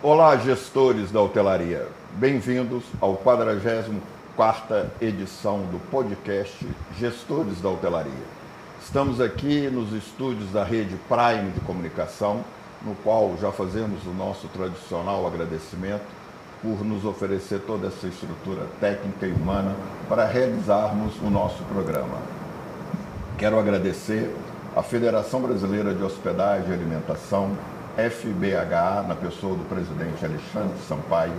Olá, gestores da hotelaria. Bem-vindos ao 44ª edição do podcast Gestores da Hotelaria. Estamos aqui nos estúdios da rede Prime de Comunicação, no qual já fazemos o nosso tradicional agradecimento por nos oferecer toda essa estrutura técnica e humana para realizarmos o nosso programa. Quero agradecer à Federação Brasileira de Hospedagem e Alimentação, FBHA, na pessoa do presidente Alexandre Sampaio,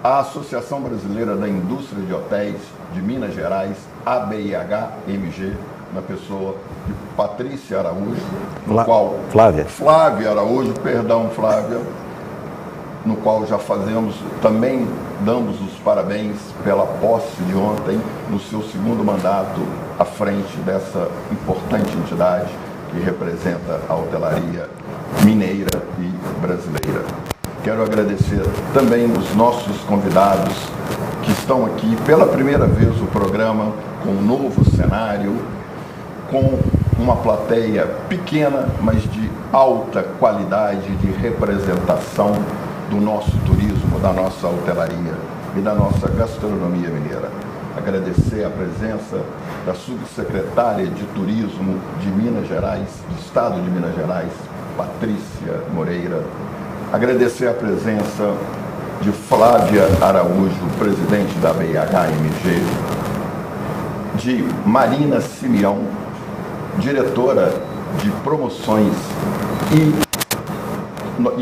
a Associação Brasileira da Indústria de Hotéis de Minas Gerais, ABIH-MG, na pessoa de Patrícia Araújo, Flávia Araújo, Flávia, no qual já também damos os parabéns pela posse de ontem, no seu segundo mandato à frente dessa importante entidade que representa a hotelaria mineira e brasileira. Quero agradecer também os nossos convidados que estão aqui pela primeira vez no programa, com um novo cenário, com uma plateia pequena, mas de alta qualidade de representação do nosso turismo, da nossa hotelaria e da nossa gastronomia mineira. Agradecer a presença da subsecretária de Turismo de Minas Gerais, do Estado de Minas Gerais, Patrícia Moreira. Agradecer a presença de Flávia Araújo, presidente da BIHMG, de Marina Simeão, diretora de Promoções e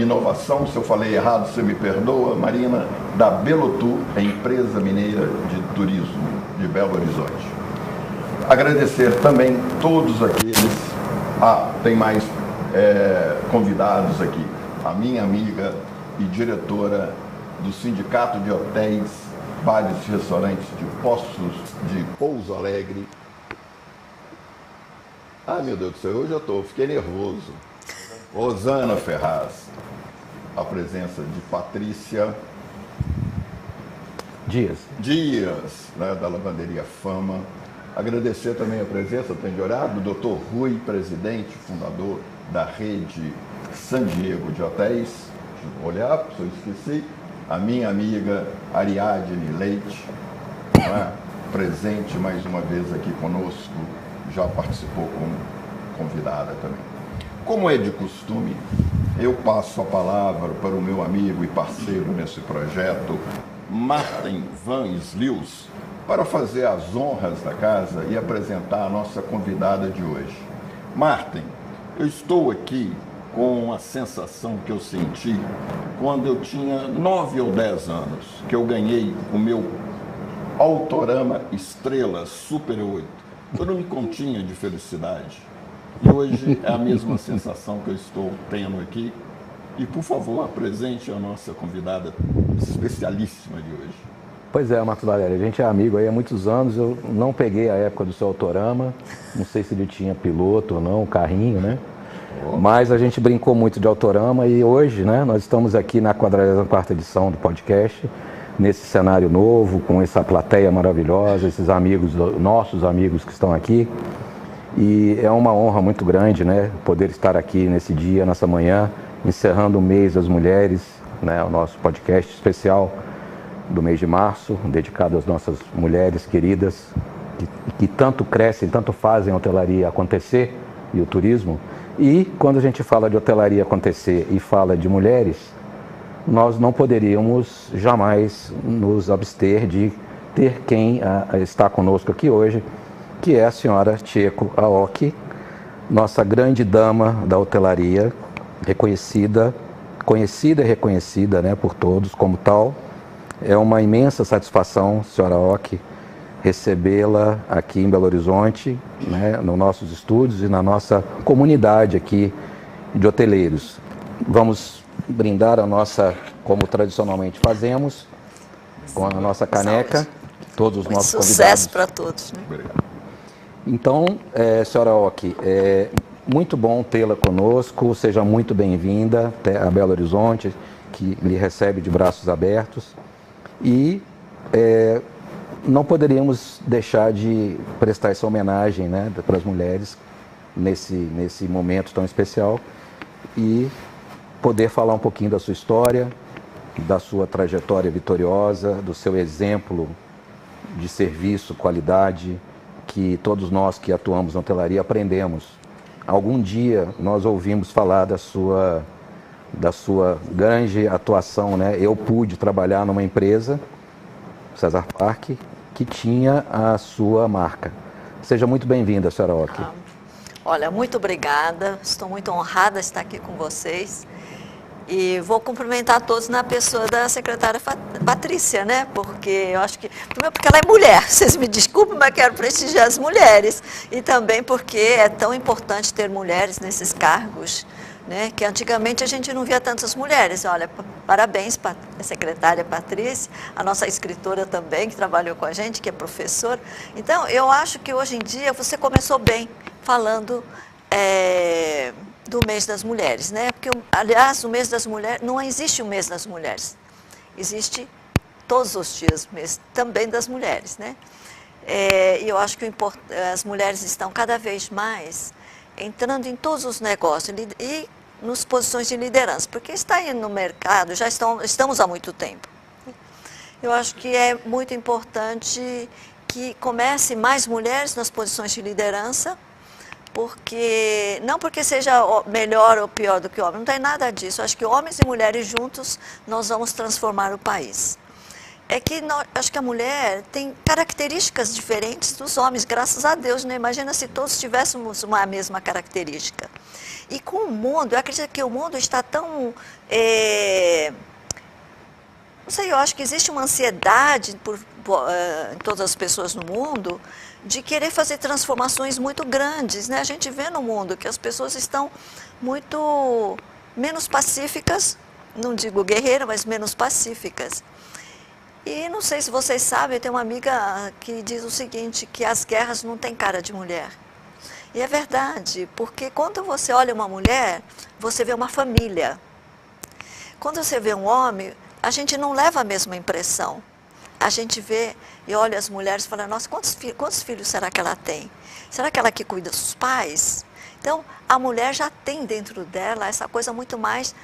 Inovação. Se eu falei errado, você me perdoa. Marina, da Belotu, a empresa mineira de turismo de Belo Horizonte. Agradecer também todos aqueles, tem mais convidados aqui, a minha amiga e diretora do Sindicato de Hotéis, Bares e Restaurantes de Poços de Pouso Alegre. Meu Deus do céu, hoje eu fiquei nervoso. Rosana Ferraz, a presença de Patrícia Dias, né, da Lavanderia Fama. Agradecer também a presença, tem de olhar, do Dr. Rui, presidente, fundador da rede San Diego de Hotéis. Deixa eu olhar, se eu esqueci. A minha amiga Ariadne Leite, né, presente mais uma vez aqui conosco, já participou como convidada também. Como é de costume, eu passo a palavra para o meu amigo e parceiro nesse projeto, Martin Van Slius, para fazer as honras da casa e apresentar a nossa convidada de hoje. Martin, eu estou aqui com a sensação que eu senti quando eu tinha 9 ou 10 anos, que eu ganhei o meu Autorama Estrela Super 8. Eu não me continha de felicidade. E hoje é a mesma sensação que eu estou tendo aqui. E, por favor, apresente a nossa convidada especialíssima de hoje. Pois é, Marcos Valério, a gente é amigo aí há muitos anos. Eu não peguei a época do seu Autorama, não sei se ele tinha piloto ou não, carrinho, né? Mas a gente brincou muito de Autorama e hoje, né, nós estamos aqui na 44ª edição do podcast, nesse cenário novo, com essa plateia maravilhosa, esses amigos, nossos amigos que estão aqui. E é uma honra muito grande, né, poder estar aqui nesse dia, nessa manhã, encerrando o mês das mulheres, né, o nosso podcast especial do mês de março, dedicado às nossas mulheres queridas, que tanto crescem, tanto fazem a hotelaria acontecer e o turismo. E quando a gente fala de hotelaria acontecer e fala de mulheres, nós não poderíamos jamais nos abster de ter quem está conosco aqui hoje, que é a senhora Chieko Aoki, nossa grande dama da hotelaria, conhecida e reconhecida, né, por todos como tal. É uma imensa satisfação, senhora Aoki, recebê-la aqui em Belo Horizonte, né, nos nossos estúdios e na nossa comunidade aqui de hoteleiros. Vamos brindar como tradicionalmente fazemos, com a nossa caneca, todos os nossos convidados. Sucesso para todos, né? Obrigado. Então, senhora Aoki, muito bom tê-la conosco, seja muito bem-vinda a Belo Horizonte, que lhe recebe de braços abertos. E não poderíamos deixar de prestar essa homenagem, né, para as mulheres nesse momento tão especial e poder falar um pouquinho da sua história, da sua trajetória vitoriosa, do seu exemplo de serviço, qualidade, que todos nós que atuamos na hotelaria aprendemos. Algum dia nós ouvimos falar da sua grande atuação, né? Eu pude trabalhar numa empresa, Cesar Park, que tinha a sua marca. Seja muito bem-vinda, senhora Oki. Olha, muito obrigada, estou muito honrada de estar aqui com vocês. E vou cumprimentar todos na pessoa da secretária Patrícia, né? Porque eu acho que, primeiro porque ela é mulher, vocês me desculpem, mas quero prestigiar as mulheres. E também porque é tão importante ter mulheres nesses cargos, né? Que antigamente a gente não via tantas mulheres. Olha, parabéns para a secretária Patrícia, a nossa escritora também, que trabalhou com a gente, que é professora. Então, eu acho que hoje em dia você começou bem falando do mês das mulheres, né? Porque, aliás, o mês das mulheres, não existe o mês das mulheres, existe todos os dias o mês também das mulheres, né? E eu acho que as mulheres estão cada vez mais entrando em todos os negócios e nas posições de liderança, porque está aí no mercado, estamos há muito tempo. Eu acho que é muito importante que comece mais mulheres nas posições de liderança, porque não porque seja melhor ou pior do que o homem, não tem nada disso. Eu acho que homens e mulheres juntos nós vamos transformar o país. É que acho que a mulher tem características diferentes dos homens, graças a Deus, né? Imagina se todos tivéssemos uma mesma característica. E com o mundo, eu acredito que o mundo está tão... não sei, eu acho que existe uma ansiedade em todas as pessoas no mundo de querer fazer transformações muito grandes, né? A gente vê no mundo que as pessoas estão muito menos pacíficas, não digo guerreiras, mas menos pacíficas. E não sei se vocês sabem, eu tenho uma amiga que diz o seguinte, que as guerras não têm cara de mulher. E é verdade, porque quando você olha uma mulher, você vê uma família. Quando você vê um homem, a gente não leva a mesma impressão. A gente vê e olha as mulheres e fala, nossa, quantos filhos será que ela tem? Será que ela que cuida dos pais? Então, a mulher já tem dentro dela essa coisa muito mais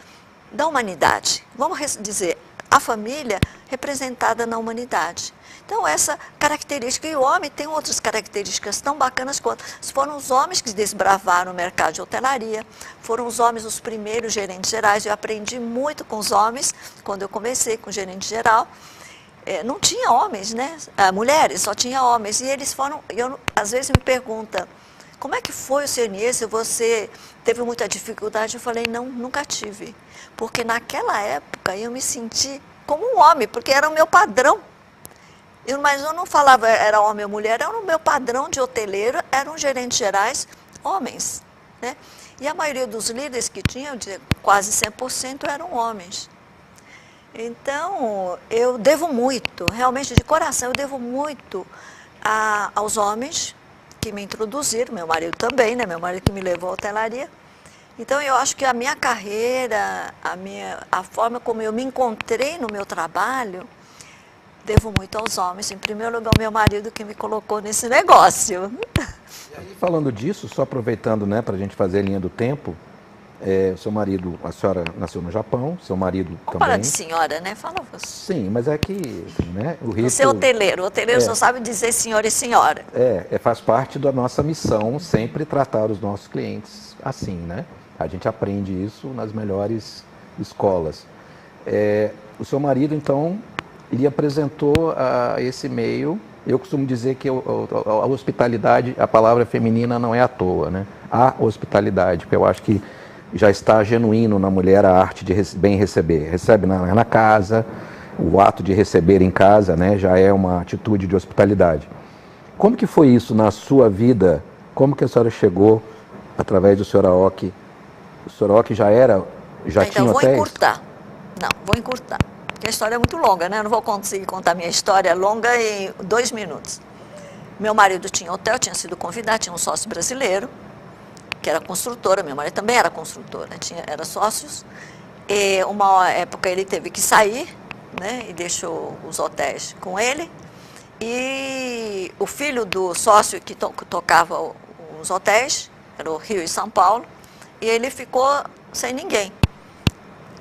da humanidade. Vamos dizer, a família representada na humanidade. Então, essa característica, e o homem tem outras características tão bacanas quanto. Foram os homens que desbravaram o mercado de hotelaria, foram os homens os primeiros gerentes gerais. Eu aprendi muito com os homens, quando eu comecei com gerente geral. Não tinha homens, né? Mulheres, só tinha homens. E eles foram, às vezes me perguntam, como é que foi o seu início? Você teve muita dificuldade? Eu falei, não, nunca tive. Porque naquela época eu me senti como um homem, porque era o meu padrão. Mas eu não falava era homem ou mulher, era o meu padrão de hoteleiro, eram gerentes gerais, homens, né? E a maioria dos líderes que tinham, quase 100%, eram homens. Então, eu devo muito, realmente de coração, eu devo muito aos homens que me introduziram, meu marido também, né? Meu marido que me levou à hotelaria. Então, eu acho que a minha carreira, a forma como eu me encontrei no meu trabalho, devo muito aos homens. Em primeiro lugar, o meu marido que me colocou nesse negócio. E aí, falando disso, só aproveitando, né, para a gente fazer a linha do tempo, seu marido, a senhora nasceu no Japão, seu marido Vamos também. falar de senhora, né? Fala você. Sim, mas é que, né, o rito... Você é hoteleiro, o hoteleiro só sabe dizer senhor e senhora. Faz parte da nossa missão sempre tratar os nossos clientes assim, né? A gente aprende isso nas melhores escolas. O seu marido, então, lhe apresentou a esse meio. Eu costumo dizer que a hospitalidade, a palavra feminina não é à toa, né? A hospitalidade, porque eu acho que já está genuíno na mulher a arte de bem receber. Recebe na casa, o ato de receber em casa, né, já é uma atitude de hospitalidade. Como que foi isso na sua vida? Como que a senhora chegou através do Sr. Oki? O Sr. Oki já tinha vou hotéis? encurtar. Não, vou encurtar. Porque a história é muito longa, né? Eu não vou conseguir contar minha história longa em 2 minutos. Meu marido tinha hotel, tinha sido convidado, tinha um sócio brasileiro, que era construtora, meu marido também era construtora, era sócios. E uma época ele teve que sair, né, e deixou os hotéis com ele. E o filho do sócio que tocava os hotéis, era o Rio e São Paulo, e ele ficou sem ninguém.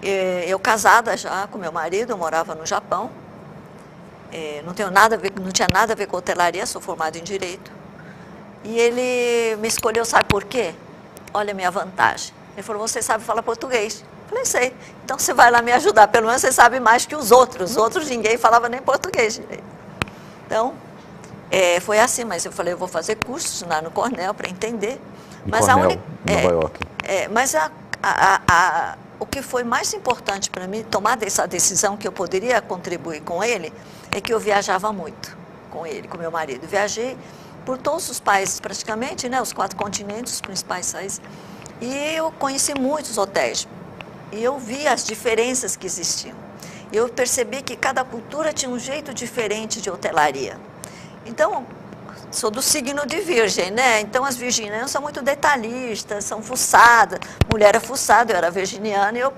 eu casada já com meu marido, eu morava no Japão. Não tinha nada a ver com hotelaria, sou formada em Direito. E ele me escolheu, sabe por quê? Olha a minha vantagem. Ele falou, você sabe falar português? Eu falei, sei. Então você vai lá me ajudar, pelo menos você sabe mais que os outros. Os outros ninguém falava nem português direito. Então, foi assim, mas eu falei, eu vou fazer cursos lá no Cornell para entender. Mas Cornell, Nova York. Mas o que foi mais importante para mim, tomar essa decisão que eu poderia contribuir com ele, é que eu viajava muito com ele, com meu marido. Viajei por todos os países praticamente, né, os 4 continentes, os principais países, e eu conheci muitos hotéis. E eu vi as diferenças que existiam. Eu percebi que cada cultura tinha um jeito diferente de hotelaria. Então, sou do signo de Virgem, né? Então as virginianas são muito detalhistas, são fuçadas. Mulher é fuçada, eu era virginiana e eu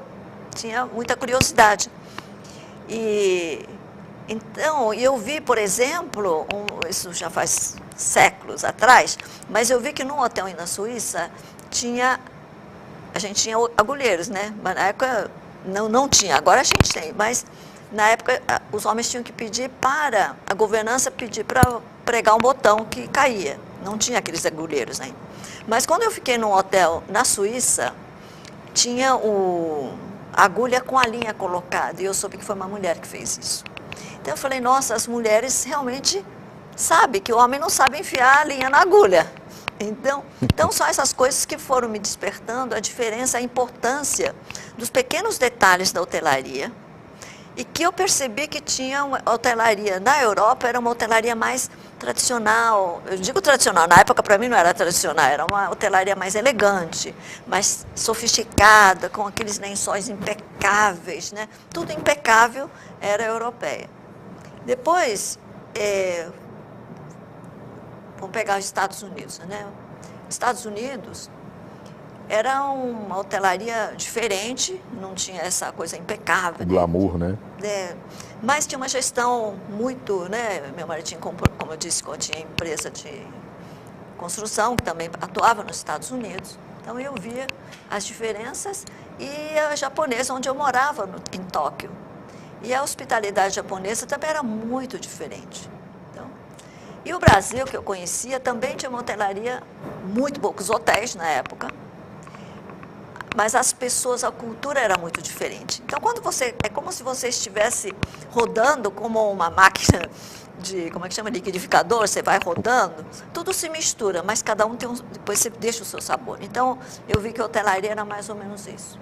tinha muita curiosidade. Então, eu vi, por exemplo, isso já faz séculos atrás, mas eu vi que num hotel na Suíça a gente tinha agulheiros, né? Mas na época não tinha, agora a gente tem, mas na época os homens tinham que pedir para a governança pedir para pregar um botão que caía. Não tinha aqueles agulheiros ainda. Mas quando eu fiquei num hotel na Suíça, tinha a agulha com a linha colocada, e eu soube que foi uma mulher que fez isso. Então eu falei, nossa, as mulheres realmente sabem que o homem não sabe enfiar a linha na agulha. Então são essas coisas que foram me despertando a diferença, a importância dos pequenos detalhes da hotelaria, e que eu percebi que tinha uma hotelaria na Europa, era uma hotelaria mais tradicional. Eu digo tradicional, na época para mim não era tradicional, era uma hotelaria mais elegante, mais sofisticada, com aqueles lençóis impecáveis, né? Tudo impecável, era europeia. Depois, vamos pegar os Estados Unidos, né? Estados Unidos era uma hotelaria diferente, não tinha essa coisa impecável. Glamour, né? Mas tinha uma gestão muito, né? Meu marido tinha, como eu disse, tinha empresa de construção, que também atuava nos Estados Unidos. Então eu via as diferenças, e a japonesa, onde eu morava, em Tóquio. E a hospitalidade japonesa também era muito diferente. E o Brasil, que eu conhecia, também tinha uma hotelaria, muito poucos hotéis na época, mas as pessoas, a cultura era muito diferente. Então, é como se você estivesse rodando como uma máquina de, como é que chama, liquidificador, você vai rodando, tudo se mistura, mas cada um tem depois você deixa o seu sabor. Então, eu vi que a hotelaria era mais ou menos isso.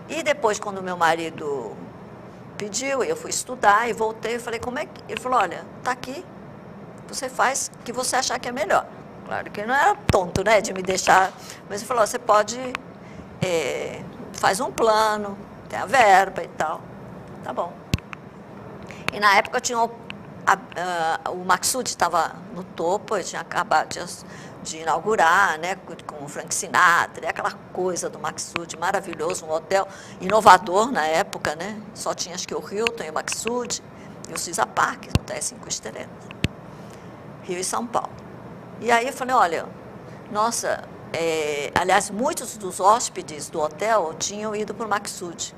E depois, quando meu marido pediu, eu fui estudar e voltei, eu falei, como é que... Ele falou, olha, tá aqui, você faz o que você achar que é melhor. Claro que ele não era tonto, né, de me deixar, mas ele falou, você pode, faz um plano, tem a verba e tal. Tá bom. E na época tinha o Maxud estava no topo, eu tinha acabado de inaugurar, né, com o Frank Sinatra, aquela coisa do Maxud, maravilhoso, um hotel inovador na época, né, só tinha acho que o Hilton e o Maxud, e o Caesar Park, hotel 5 estrelas, Rio e São Paulo. E aí eu falei, olha, nossa, aliás, muitos dos hóspedes do hotel tinham ido para o Maxud.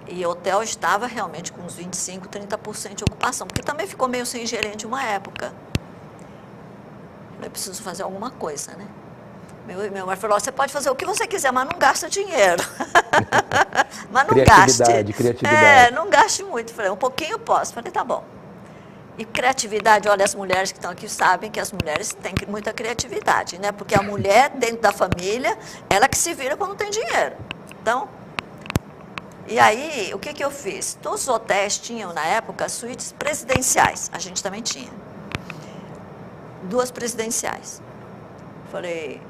E o hotel estava realmente com uns 25%, 30% de ocupação, porque também ficou meio sem gerente uma época. Eu preciso fazer alguma coisa, né? Meu marido falou, você pode fazer o que você quiser, mas não gasta dinheiro. Mas não gaste. Criatividade. Não gaste muito. Falei, um pouquinho posso. Falei, tá bom. E criatividade, olha, as mulheres que estão aqui sabem que as mulheres têm muita criatividade, né? Porque a mulher, dentro da família, ela que se vira quando tem dinheiro. Então, e aí, o que eu fiz? Todos os hotéis tinham, na época, suítes presidenciais. A gente também tinha. 2 presidenciais. Falei,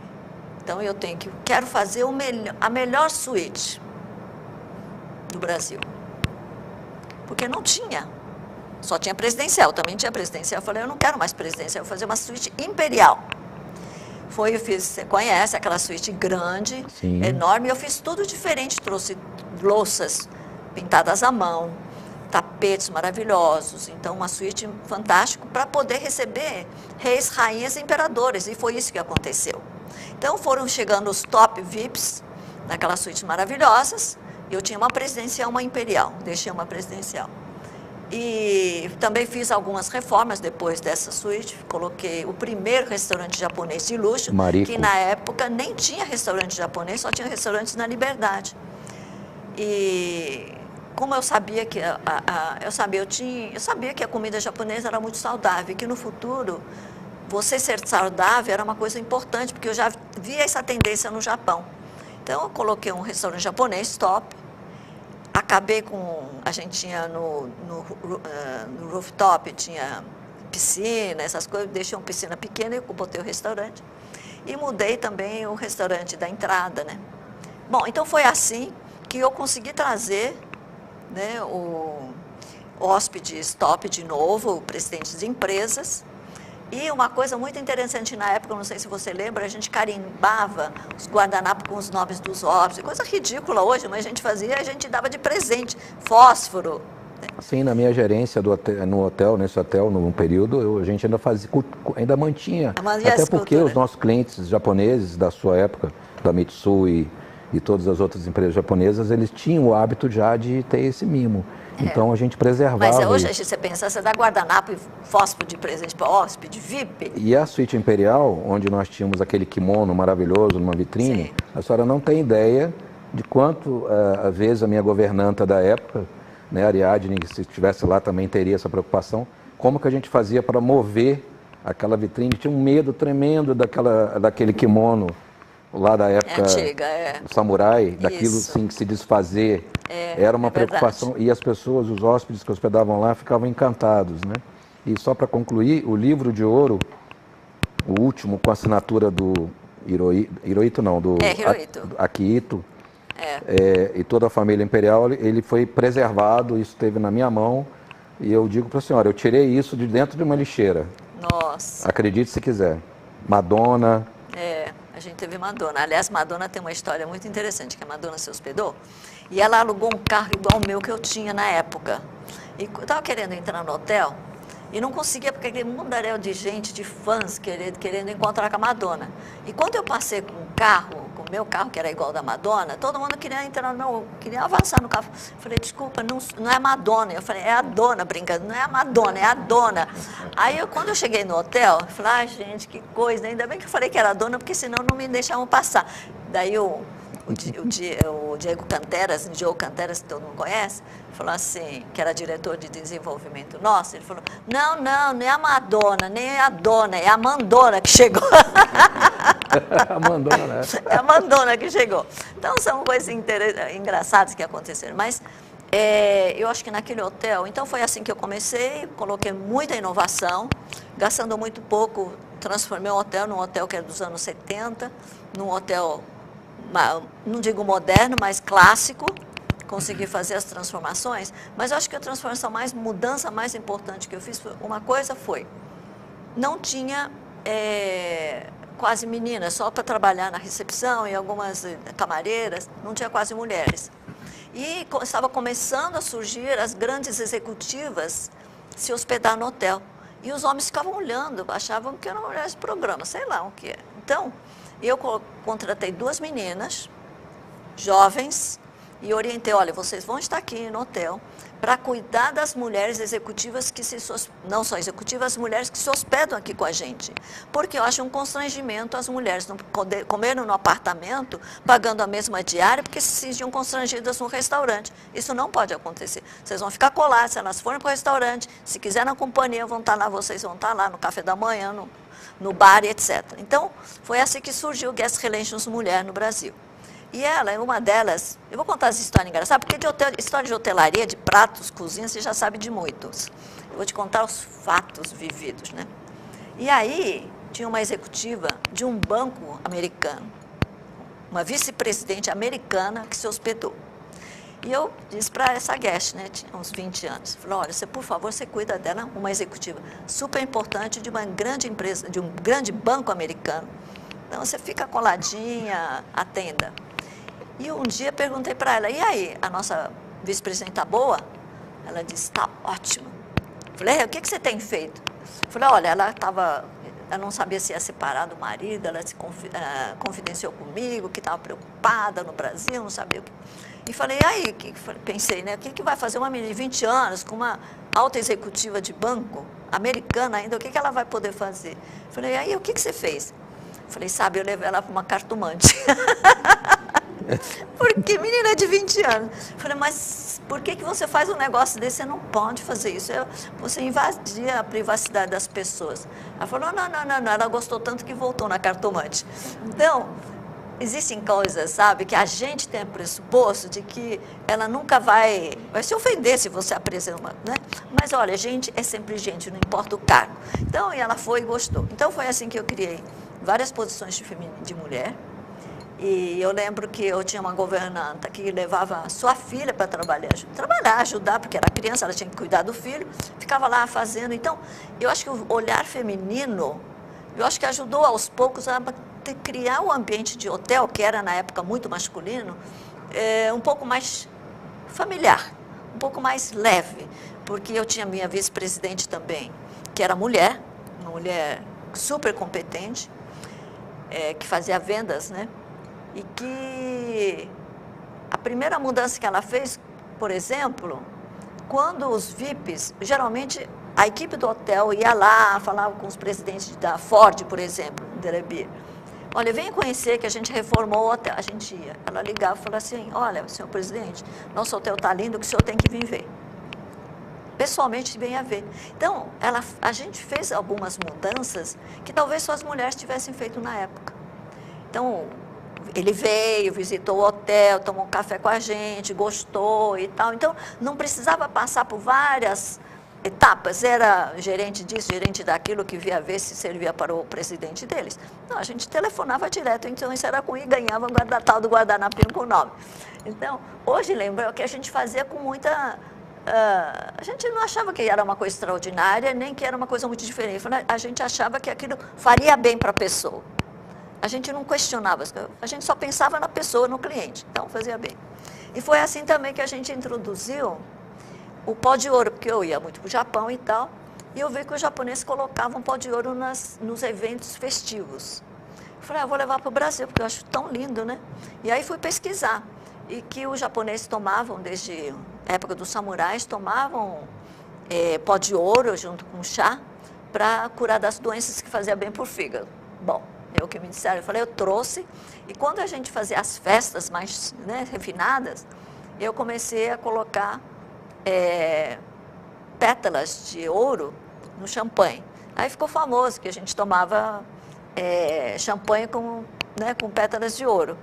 então eu quero fazer a melhor suíte do Brasil. Porque não tinha. Só tinha presidencial, também tinha presidencial. Eu falei, eu não quero mais presidencial, eu vou fazer uma suíte imperial. Eu fiz, você conhece, aquela suíte grande, sim, enorme, eu fiz tudo diferente, trouxe louças pintadas à mão, tapetes maravilhosos, então uma suíte fantástica para poder receber reis, rainhas e imperadores, e foi isso que aconteceu. Então foram chegando os top VIPs, naquelas suítes maravilhosas, Eu tinha uma presidencial, uma imperial, deixei uma presidencial. E também fiz algumas reformas depois dessa suíte. Coloquei o primeiro restaurante japonês de luxo, Marico. que na época nem tinha restaurante japonês, só tinha restaurantes na Liberdade. E como eu sabia que eu sabia que a comida japonesa era muito saudável, e que no futuro você ser saudável era uma coisa importante, porque eu já via essa tendência no Japão. Então eu coloquei um restaurante japonês top. Acabei com, a gente tinha no rooftop, tinha piscina, essas coisas, deixei uma piscina pequena e eu botei o restaurante. E mudei também o restaurante da entrada, né? Bom, então foi assim que eu consegui trazer, né, o hóspedes top de novo, o presidente de empresas. E uma coisa muito interessante na época, não sei se você lembra, a gente carimbava os guardanapos com os nomes dos hóspedes, coisa ridícula hoje, mas a gente fazia, a gente dava de presente, fósforo. Sim, na minha gerência nesse hotel, num período, a gente ainda mantinha, até porque os nossos clientes japoneses da sua época, da Mitsui e todas as outras empresas japonesas, eles tinham o hábito já de ter esse mimo. Então a gente preservava. Mas hoje você pensa, você dá guardanapo e fósforo de presente para hóspede, VIP. E a suíte imperial, onde nós tínhamos aquele kimono maravilhoso numa vitrine, sim, a senhora não tem ideia de quanto, às vezes, a minha governanta da época, né, a Ariadne, se estivesse lá também teria essa preocupação, como que a gente fazia para mover aquela vitrine. Tinha um medo tremendo daquele kimono lá da época antiga, samurai, daquilo sim, se desfazer. Era uma preocupação, e as pessoas, os hóspedes que hospedavam lá, ficavam encantados, né? E só para concluir, o livro de ouro, o último, com a assinatura do Hirohito, não, do Akihito, e toda a família imperial, ele foi preservado, isso esteve na minha mão, e eu digo para a senhora, eu tirei isso de dentro de uma lixeira. Nossa! Acredite se quiser. Madonna... A gente teve Madonna. Aliás, Madonna tem uma história muito interessante, que a Madonna se hospedou e ela alugou um carro igual ao meu que eu tinha na época. E eu estava querendo entrar no hotel e não conseguia, porque aquele mundaréu de gente, de fãs, querendo encontrar com a Madonna. E quando eu passei com o meu carro, que era igual ao da Madonna, todo mundo queria entrar queria avançar no carro. Eu falei, desculpa, não é a Madonna. Eu falei, é a dona, brincando, não é a Madonna, é a dona. Aí, quando eu cheguei no hotel, eu falei, ai, gente, que coisa, ainda bem que eu falei que era a dona, porque senão não me deixavam passar. Daí o Diego Canteras, Joe Canteras, que todo mundo conhece, falou assim, que era diretor de desenvolvimento nosso, ele falou, não é a Madonna, nem é a dona, é a Mandona que chegou. A Mandona, é a Mandona que chegou. Então, são coisas engraçadas que aconteceram, mas eu acho que naquele hotel, então foi assim que eu comecei, coloquei muita inovação, gastando muito pouco, transformei o hotel num hotel que era dos anos 70, num hotel, não digo moderno, mas clássico, consegui fazer as transformações, mas eu acho que a mudança mais importante que eu fiz, não tinha quase meninas, só para trabalhar na recepção e algumas camareiras, não tinha quase mulheres. E estava começando a surgir as grandes executivas se hospedar no hotel. E os homens ficavam olhando, achavam que eram mulheres de programa, sei lá o que é. Então, eu contratei 2 meninas, jovens, e orientei, olha, vocês vão estar aqui no hotel para cuidar das mulheres executivas não só executivas, as mulheres que se hospedam aqui com a gente. Porque eu acho um constrangimento as mulheres não comerem no apartamento, pagando a mesma diária, porque se sentiam constrangidas no restaurante. Isso não pode acontecer. Vocês vão ficar coladas, se elas forem para o restaurante, se quiserem na companhia, vocês vão estar lá no café da manhã, no bar, etc. Então, foi assim que surgiu o Guest Relations Mulher no Brasil. E ela é uma delas, eu vou contar essa história engraçada, porque história de hotelaria, de pratos, cozinha, você já sabe de muitos. Eu vou te contar os fatos vividos, né? E aí, tinha uma executiva de um banco americano, uma vice-presidente americana que se hospedou. E eu disse para essa guest, né, tinha uns 20 anos, falei, olha, por favor, você cuida dela, uma executiva super importante de uma grande empresa, de um grande banco americano. Então, você fica coladinha, atenda. E um dia perguntei para ela, e aí, a nossa vice-presidente está boa? Ela disse, está ótimo. Falei, o que você tem feito? Falei, olha, ela não sabia se ia separar do marido, ela se confidenciou comigo, que estava preocupada no Brasil, não sabia o que. E falei, aí, pensei, né? O que vai fazer uma menina de 20 anos com uma alta executiva de banco, americana ainda, o que ela vai poder fazer? Falei, aí, o que você fez? Falei, sabe, eu levei ela para uma cartomante. Porque menina de 20 anos. Falei, mas por que você faz um negócio desse? Você não pode fazer isso. Você invadir a privacidade das pessoas. Ela falou, não. Ela gostou tanto que voltou na cartomante. Então, existem coisas, sabe, que a gente tem o pressuposto de que ela nunca vai se ofender se você apresenta uma, né? Mas olha, gente é sempre gente, não importa o cargo. Então, e ela foi e gostou. Então, foi assim que eu criei várias posições de mulher. E eu lembro que eu tinha uma governanta que levava a sua filha para trabalhar, ajudar, porque era criança, ela tinha que cuidar do filho, ficava lá fazendo. Então, eu acho que o olhar feminino, eu acho que ajudou aos poucos a criar o ambiente de hotel, que era na época muito masculino, um pouco mais familiar, um pouco mais leve, porque eu tinha minha vice-presidente também, que era mulher, uma mulher super competente, que fazia vendas, né? E que a primeira mudança que ela fez, por exemplo, quando os VIPs, geralmente a equipe do hotel ia lá, falava com os presidentes da Ford, por exemplo, Derebir. Olha, venha conhecer que a gente reformou o hotel. A gente ia. Ela ligava e falava assim, olha, senhor presidente, nosso hotel está lindo, que o senhor tem que vir ver. Pessoalmente, venha ver. Então, a gente fez algumas mudanças que talvez só as mulheres tivessem feito na época. Então, ele veio, visitou o hotel, tomou um café com a gente, gostou e tal. Então, não precisava passar por várias etapas. Era gerente disso, gerente daquilo, que via ver se servia para o presidente deles. Não, a gente telefonava direto, então isso era com e ganhava tal do guardanapinho com o nome. Então, hoje lembro que a gente fazia com muita... a gente não achava que era uma coisa extraordinária, nem que era uma coisa muito diferente. A gente achava que aquilo faria bem para a pessoa. A gente não questionava, a gente só pensava na pessoa, no cliente. Então, fazia bem. E foi assim também que a gente introduziu o pó de ouro, porque eu ia muito para o Japão e tal, e eu vi que os japoneses colocavam pó de ouro nos eventos festivos. Eu falei, vou levar para o Brasil, porque eu acho tão lindo, né? E aí fui pesquisar. E que os japoneses tomavam, desde a época dos samurais, tomavam pó de ouro junto com chá para curar das doenças que fazia bem para o fígado. Bom, o que me disseram, eu falei, eu trouxe. E quando a gente fazia as festas mais, né, refinadas, eu comecei a colocar pétalas de ouro no champanhe. Aí ficou famoso que a gente tomava champanhe com pétalas de ouro.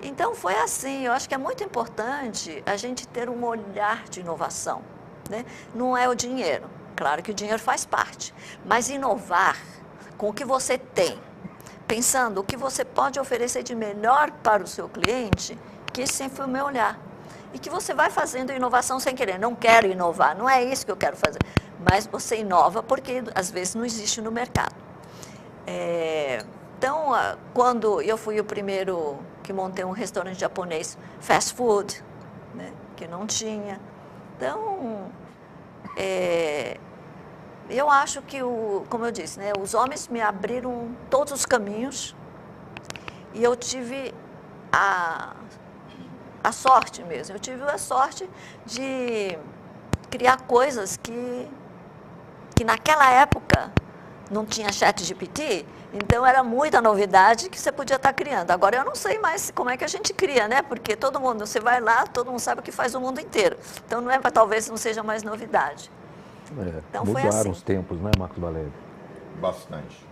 Então, foi assim. Eu acho que é muito importante a gente ter um olhar de inovação, né? Não é o dinheiro. Claro que o dinheiro faz parte. Mas inovar com o que você tem, pensando o que você pode oferecer de melhor para o seu cliente, que esse sempre foi o meu olhar. E que você vai fazendo inovação sem querer. Não quero inovar, não é isso que eu quero fazer. Mas você inova porque, às vezes, não existe no mercado. Então, quando eu fui o primeiro que montei um restaurante japonês, fast food, né, que não tinha. Então, eu acho que, como eu disse, né, os homens me abriram todos os caminhos e eu tive a sorte mesmo. Eu tive a sorte de criar coisas que naquela época não tinha ChatGPT, então era muita novidade que você podia estar criando. Agora eu não sei mais como é que a gente cria, né? Porque todo mundo, você vai lá, todo mundo sabe o que faz o mundo inteiro. Então talvez não seja mais novidade. Então mudaram foi assim. Os tempos, né, Marcos Valério? Bastante.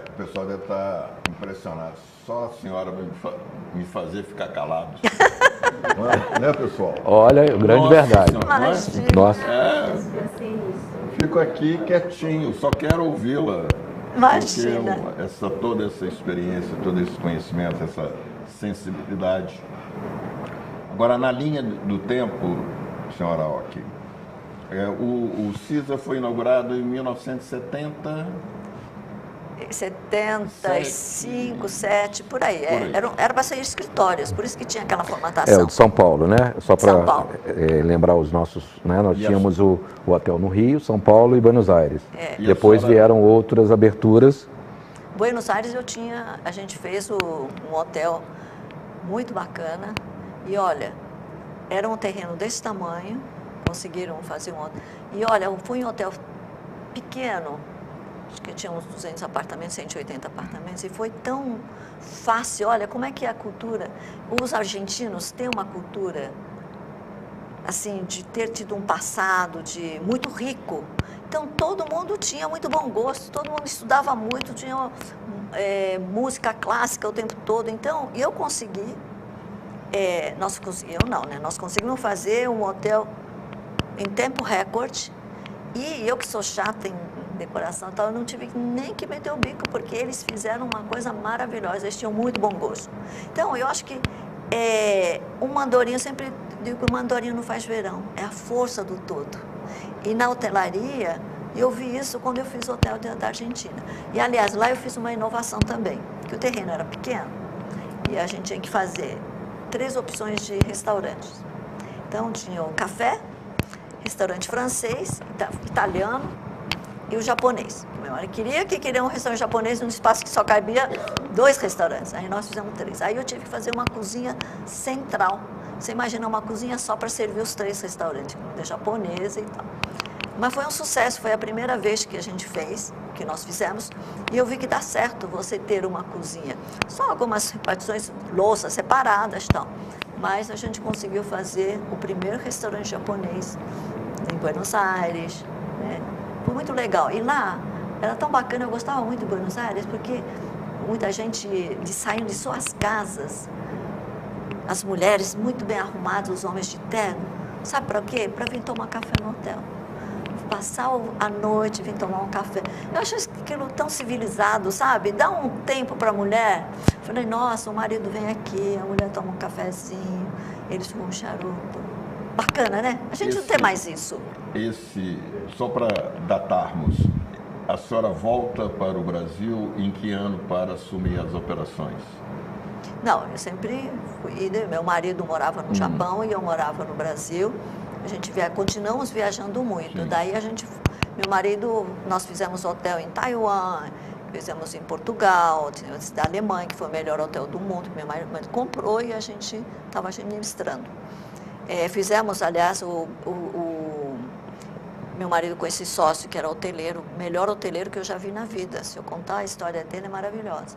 O pessoal deve estar impressionado. Só a senhora me fazer ficar calado. Né, pessoal? Olha, grande verdade. Nossa. Fico aqui quietinho, só quero ouvi-la. Imagina. Porque toda essa experiência, todo esse conhecimento, essa sensibilidade. Agora, na linha do tempo, senhora Oki, o CISA foi inaugurado em 1970... 75, 7, por aí. Era para ser escritórios, por isso que tinha aquela formatação. O de São Paulo, né? Só para lembrar os nossos, né? Nós tínhamos o hotel no Rio, São Paulo e Buenos Aires. Depois vieram outras aberturas. Buenos Aires a gente fez um hotel muito bacana, E olha, era um terreno desse tamanho, conseguiram fazer um hotel. E olha, eu fui em um hotel pequeno, acho que tinha uns 200 apartamentos, 180 apartamentos, e foi tão fácil. Olha, como é que é a cultura? Os argentinos têm uma cultura, assim, de ter tido um passado muito rico. Então, todo mundo tinha muito bom gosto, todo mundo estudava muito, tinha música clássica o tempo todo. Então, eu consegui, nós conseguimos fazer um hotel em tempo recorde. E eu que sou chata em decoração e tal, eu não tive nem que meter o bico, porque eles fizeram uma coisa maravilhosa, eles tinham muito bom gosto. Então, eu acho que uma andorinha, eu sempre digo que uma andorinha não faz verão, é a força do todo. E na hotelaria, eu vi isso quando eu fiz o hotel da Argentina. E, aliás, lá eu fiz uma inovação também, que o terreno era pequeno e a gente tinha que fazer 3 opções de restaurantes. Então, tinha o café, restaurante francês, italiano e o japonês. Meu marido queria um restaurante japonês num espaço que só cabia 2 restaurantes. Aí nós fizemos 3. Aí eu tive que fazer uma cozinha central. Você imagina uma cozinha só para servir os 3 restaurantes, comida japonesa e tal. Mas foi um sucesso, foi a primeira vez que a gente fez, que nós fizemos, e eu vi que dá certo você ter uma cozinha. Só algumas repartições, louças separadas e tal. Mas a gente conseguiu fazer o primeiro restaurante japonês em Buenos Aires, né? Foi muito legal. E lá, era tão bacana, eu gostava muito de Buenos Aires, porque muita gente saindo de suas casas, as mulheres muito bem arrumadas, os homens de terno. Sabe para quê? Para vir tomar café no hotel. Passar a noite, vir tomar um café. Eu acho aquilo tão civilizado, sabe? Dá um tempo para a mulher. Falei, nossa, o marido vem aqui, a mulher toma um cafezinho, eles fumam um charuto. Bacana, né? A gente não tem mais isso. Só para datarmos, a senhora volta para o Brasil em que ano para assumir as operações? Não, eu sempre fui. Meu marido morava no Japão e eu morava no Brasil. A gente continuamos viajando muito. Sim. Daí meu marido, nós fizemos hotel em Taiwan, fizemos em Portugal, da Alemanha, que foi o melhor hotel do mundo, que meu marido comprou e a gente estava administrando. Fizemos, aliás, meu marido com esse sócio, que era hoteleiro, o melhor hoteleiro que eu já vi na vida. Se eu contar a história dele, é maravilhosa.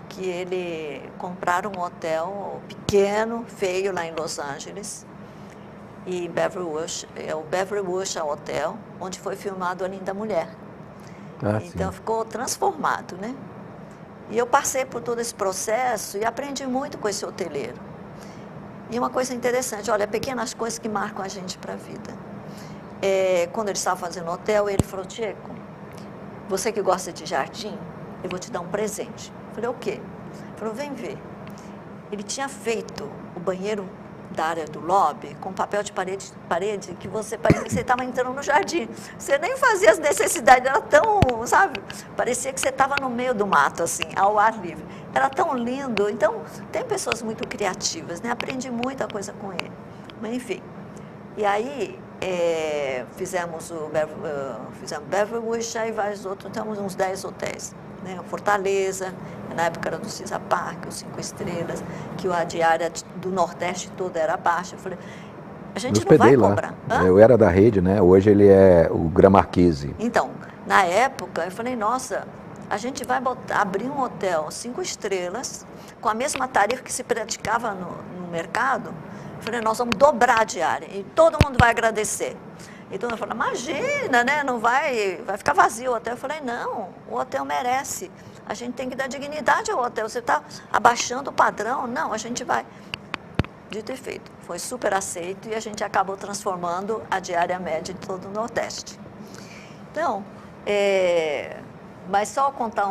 Que ele compraram um hotel pequeno, feio, lá em Los Angeles, e Beverly Wilshire, é o Beverly Wilshire Hotel, onde foi filmado A Linda Mulher. Então, ficou transformado, né? E eu passei por todo esse processo e aprendi muito com esse hoteleiro. E uma coisa interessante, olha, pequenas coisas que marcam a gente para a vida. Quando ele estava fazendo o hotel, ele falou, Tcheco, você que gosta de jardim, eu vou te dar um presente. Eu falei, o quê? Ele falou, vem ver. Ele tinha feito o banheiro da área do lobby com papel de parede que parecia que você estava entrando no jardim. Você nem fazia as necessidades, era tão, sabe? Parecia que você estava no meio do mato, assim, ao ar livre. Era tão lindo. Então, tem pessoas muito criativas, né? Aprendi muita coisa com ele. Mas, enfim. E aí, fizemos Beverly Wilshire e vários outros, temos uns 10 hotéis. Né? Fortaleza, na época era do Cisa Park, os 5 estrelas, que a diária do Nordeste toda era baixa. Eu falei, a gente não vai cobrar. Eu era da rede, né? Hoje ele é o Gran Marquise. Então, na época, eu falei, nossa, a gente vai abrir um hotel 5 estrelas, com a mesma tarifa que se praticava no mercado. Eu falei, nós vamos dobrar a diária e todo mundo vai agradecer. E todo mundo falou, imagina, né? Não vai ficar vazio o hotel. Eu falei, não, o hotel merece. A gente tem que dar dignidade ao hotel. Você está abaixando o padrão? Não, a gente vai. Dito e feito. Foi super aceito e a gente acabou transformando a diária média de todo o Nordeste. Então, mas só contar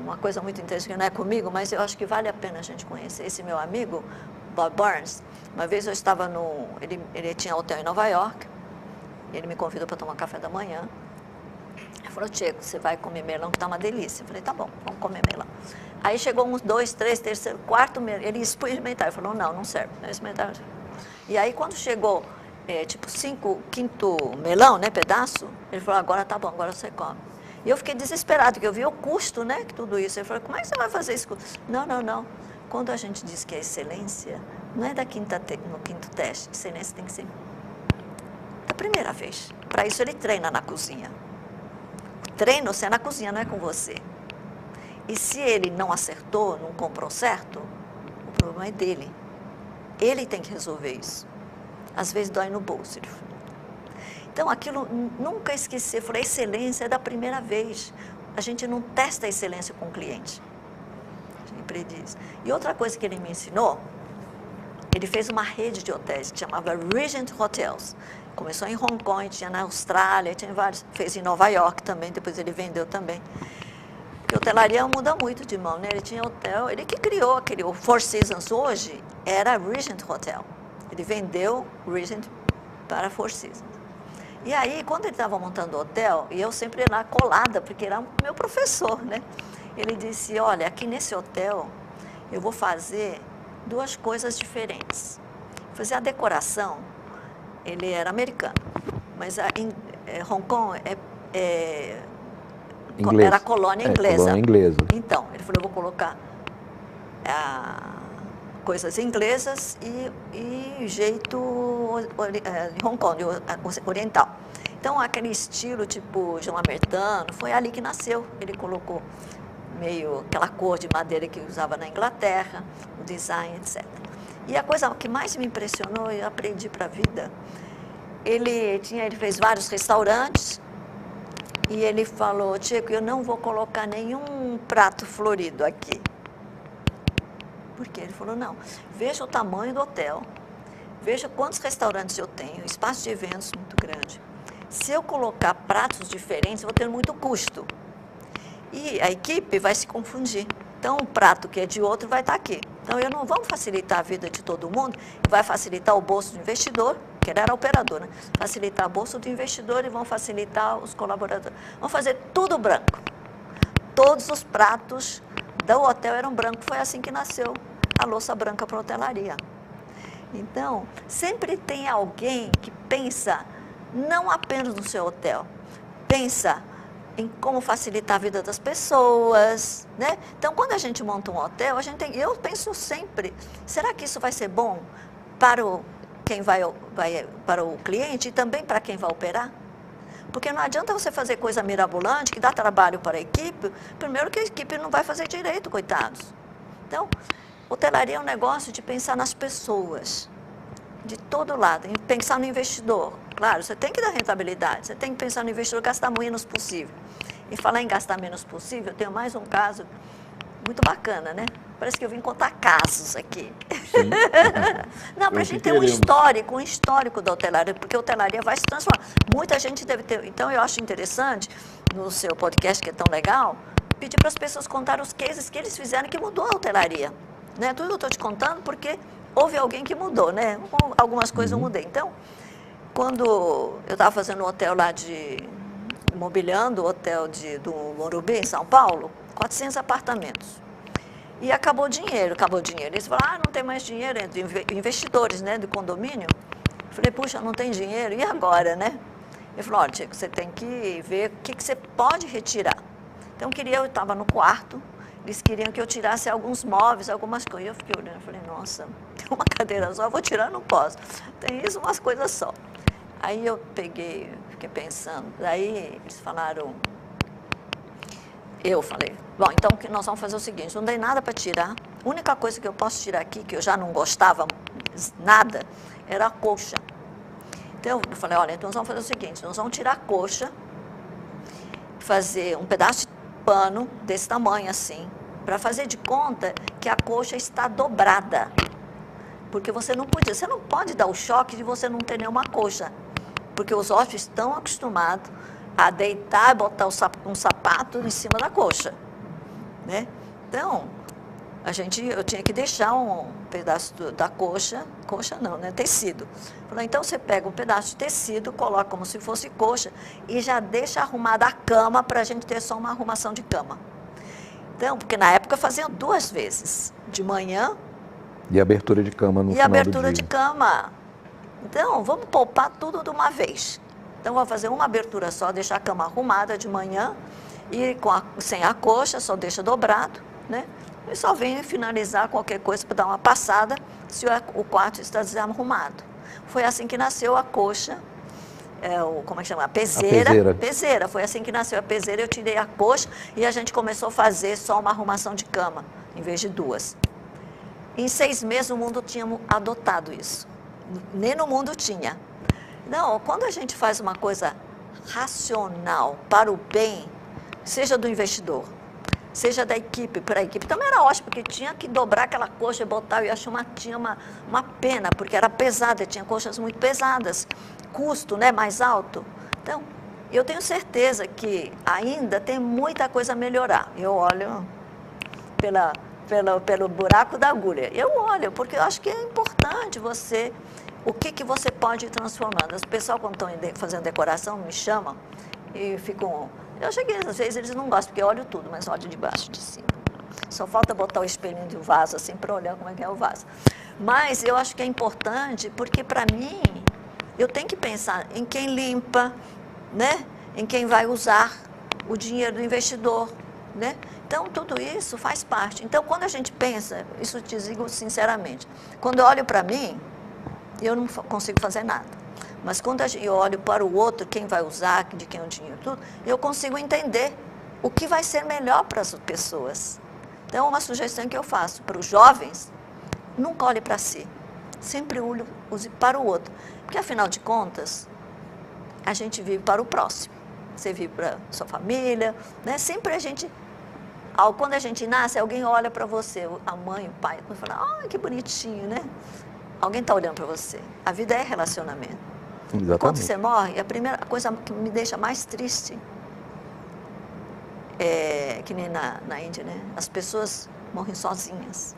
uma coisa muito interessante, que não é comigo, mas eu acho que vale a pena a gente conhecer. Esse meu amigo, Bob Burns, uma vez eu estava ele tinha hotel em Nova York, ele me convidou para tomar café da manhã. Ele falou, Tcheco, você vai comer melão, que está uma delícia. Eu falei, tá bom, vamos comer melão. Aí chegou uns 2, 3, terceiro, quarto melão, ele ia experimentar. Ele falou, não serve. E aí, quando chegou, tipo, 5º melão, né, pedaço, ele falou, agora tá bom, agora você come. E eu fiquei desesperado, porque eu vi o custo, né, que tudo isso. Ele falou, como é que você vai fazer isso? Não. Quando a gente diz que é excelência, Não é no quinto teste, excelência tem que ser da primeira vez. Para isso ele treina na cozinha. O treino é na cozinha, não é com você. E se ele não acertou, não comprou certo, o problema é dele. Ele tem que resolver isso. Às vezes dói no bolso. Então, aquilo, nunca esquecer, a excelência é da primeira vez. A gente não testa a excelência com o cliente. Sempre diz. E outra coisa que ele me ensinou, ele fez uma rede de hotéis que chamava Regent Hotels. Começou em Hong Kong, tinha na Austrália, tinha vários, fez em Nova York também, depois ele vendeu também. Porque hotelaria muda muito de mão, né? Ele tinha hotel, ele que criou aquele, o Four Seasons hoje era Regent Hotel. Ele vendeu Regent para Four Seasons. E aí, quando ele estava montando o hotel, e eu sempre lá colada, porque era meu professor, né? Ele disse, olha, aqui nesse hotel eu vou fazer duas coisas diferentes. Fazer a decoração, ele era americano, mas Hong Kong era colônia inglesa. Colônia inglesa. Então, ele falou, eu vou colocar coisas inglesas e jeito Hong Kong, oriental. Então, aquele estilo tipo Jean Amertano, foi ali que nasceu. Ele colocou meio aquela cor de madeira que usava na Inglaterra, o design, etc. E a coisa que mais me impressionou, eu aprendi para a vida, ele fez vários restaurantes e ele falou, Chico, eu não vou colocar nenhum prato florido aqui. Por quê? Ele falou, não, veja o tamanho do hotel, veja quantos restaurantes eu tenho, espaço de eventos muito grande. Se eu colocar pratos diferentes, eu vou ter muito custo. E a equipe vai se confundir. Então, um prato que é de outro vai estar aqui. Então, eu não vou facilitar a vida de todo mundo, vai facilitar o bolso do investidor, que ele era operador, né? Facilitar o bolso do investidor e vão facilitar os colaboradores. Vão fazer tudo branco. Todos os pratos do hotel eram brancos. Foi assim que nasceu a louça branca para a hotelaria. Então, sempre tem alguém que pensa não apenas no seu hotel, pensa em como facilitar a vida das pessoas, né? Então, quando a gente monta um hotel, eu penso sempre, será que isso vai ser bom para para o cliente e também para quem vai operar? Porque não adianta você fazer coisa mirabolante, que dá trabalho para a equipe, primeiro que a equipe não vai fazer direito, coitados. Então, hotelaria é um negócio de pensar nas pessoas, de todo lado, em pensar no investidor. Claro, você tem que dar rentabilidade, você tem que pensar no investidor, gastar o menos possível. E falar em gastar menos possível, eu tenho mais um caso muito bacana, né? Parece que eu vim contar casos aqui. Sim. Não, para a gente ter um histórico da hotelaria, porque a hotelaria vai se transformar. Muita gente deve ter. Então, eu acho interessante, no seu podcast, que é tão legal, pedir para as pessoas contarem os cases que eles fizeram que mudou a hotelaria. Né? Tudo eu estou te contando porque houve alguém que mudou, né? Algumas coisas eu mudei. Então, quando eu estava fazendo um hotel lá mobiliando o hotel do Morumbi, em São Paulo, 400 apartamentos. E acabou o dinheiro. Eles falaram, não tem mais dinheiro, entre investidores, né, do condomínio. Eu falei, puxa, não tem dinheiro, e agora, né? Ele falou, olha, Chico, você tem que ver o que você pode retirar. Então, eu estava no quarto, eles queriam que eu tirasse alguns móveis, algumas coisas. Eu fiquei olhando, falei, nossa, tem uma cadeira só, eu vou tirar, não posso. Tem isso, umas coisas só. Aí eu fiquei pensando, daí eles falaram, eu falei, bom, então nós vamos fazer o seguinte, não tem nada para tirar, a única coisa que eu posso tirar aqui, que eu já não gostava nada, era a coxa. Então eu falei, olha, então nós vamos fazer o seguinte, nós vamos tirar a coxa, fazer um pedaço de pano desse tamanho assim, para fazer de conta que a coxa está dobrada. Porque você não pode dar o choque de você não ter nenhuma coxa. Porque os hóspedes estão acostumados a deitar e botar um sapato em cima da coxa. Né? Então, eu tinha que deixar um pedaço da coxa não, né? Tecido. Falei, então você pega um pedaço de tecido, coloca como se fosse coxa e já deixa arrumada a cama para a gente ter só uma arrumação de cama. Então, porque na época faziam 2 vezes, de manhã. E abertura de cama no final do dia. E abertura de cama. Então, vamos poupar tudo de uma vez. Então, vou fazer uma abertura só, deixar a cama arrumada de manhã e sem a coxa, só deixa dobrado, né? E só vem finalizar qualquer coisa para dar uma passada se o quarto está desarrumado. Foi assim que nasceu a coxa, como é que chama? A peseira. Peseira. Foi assim que nasceu a peseira, eu tirei a coxa e a gente começou a fazer só uma arrumação de cama, em vez de 2. Em 6 meses o mundo tinha adotado isso. Nem no mundo tinha. Não, quando a gente faz uma coisa racional para o bem, seja do investidor, seja da equipe, para a equipe também era ótimo, porque tinha que dobrar aquela coxa e botar, eu acho tinha uma pena, porque era pesada, tinha coxas muito pesadas, custo, né, mais alto. Então, eu tenho certeza que ainda tem muita coisa a melhorar. Eu olho pelo buraco da agulha. Eu olho, porque eu acho que é importante você, o que você pode ir transformando. Os pessoal, quando estão fazendo decoração, me chamam e ficam... Eu cheguei, às vezes eles não gostam, porque eu olho tudo, mas olho de baixo, de cima. Só falta botar o espelhinho do vaso assim para olhar como é que é o vaso. Mas eu acho que é importante, porque para mim, eu tenho que pensar em quem limpa, né? Em quem vai usar o dinheiro do investidor, né? Então, tudo isso faz parte. Então, quando a gente pensa, isso te digo sinceramente, quando eu olho para mim, eu não consigo fazer nada. Mas quando eu olho para o outro, quem vai usar, de quem é o dinheiro, tudo, eu consigo entender o que vai ser melhor para as pessoas. Então, uma sugestão que eu faço para os jovens, nunca olhe para si, sempre use para o outro. Porque, afinal de contas, a gente vive para o próximo. Você vive para a sua família, né? Sempre a gente, quando a gente nasce, alguém olha para você, a mãe, o pai, e fala, que bonitinho, né? Alguém está olhando para você. A vida é relacionamento. Exatamente. Quando você morre, a primeira coisa que me deixa mais triste é que nem na Índia, né? As pessoas morrem sozinhas.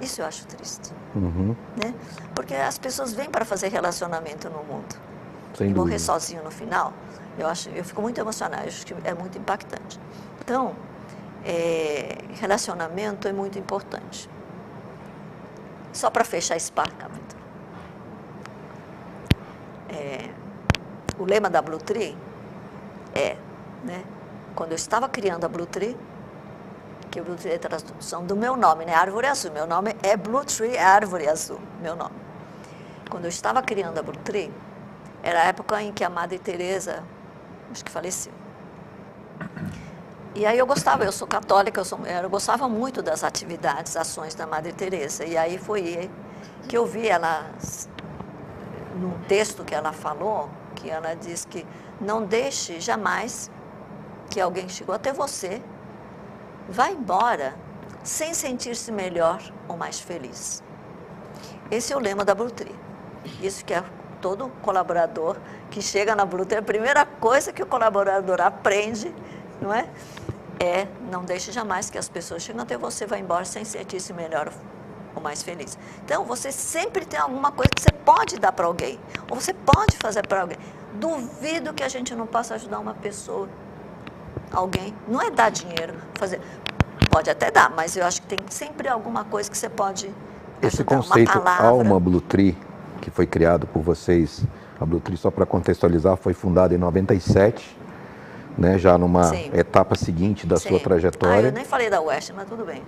Isso eu acho triste. Uhum. Né? Porque as pessoas vêm para fazer relacionamento no mundo. Sem e dúvida. Morrer sozinho no final, eu fico muito emocionada, eu acho que é muito impactante. Então, relacionamento é muito importante. Só para fechar esse capítulo. O lema da Blue Tree né? Quando eu estava criando a Blue Tree, que a Blue Tree é a tradução do meu nome, né? Árvore Azul. Meu nome é Blue Tree, Árvore Azul, meu nome. Quando eu estava criando a Blue Tree, era a época em que a Madre Teresa, acho que faleceu. E aí eu sou católica, eu gostava muito das atividades, ações da Madre Teresa. E aí foi que eu vi ela, num texto que ela falou, que ela diz que não deixe jamais que alguém chegou até você, vá embora sem sentir-se melhor ou mais feliz. Esse é o lema da Blue Tree. Isso que é todo colaborador que chega na Blue Tree, a primeira coisa que o colaborador aprende, não é? Não deixe jamais que as pessoas cheguem até você, vá embora sem sentir-se melhor ou mais feliz. Então, você sempre tem alguma coisa que você pode dar para alguém, ou você pode fazer para alguém. Duvido que a gente não possa ajudar uma pessoa, alguém. Não é dar dinheiro, pode até dar, mas eu acho que tem sempre alguma coisa que você pode ajudar. Esse conceito uma palavra. Alma Blue Tree, que foi criado por vocês, a Blue Tree, só para contextualizar, foi fundada em 97, né, já numa etapa seguinte da sua trajetória. Eu nem falei da West, mas tudo bem.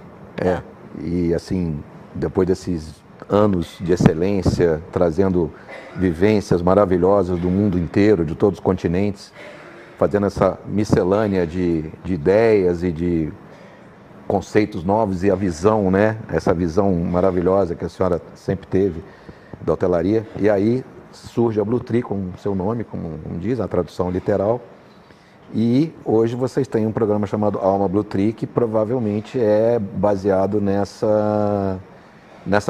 E assim, depois desses anos de excelência, trazendo vivências maravilhosas do mundo inteiro, de todos os continentes, fazendo essa miscelânea de ideias e de conceitos novos e a visão, né? Essa visão maravilhosa que a senhora sempre teve da hotelaria. E aí surge a Blue Tree com o seu nome, como diz a tradução literal. E hoje vocês têm um programa chamado Alma Blue Tree, que provavelmente é baseado nessa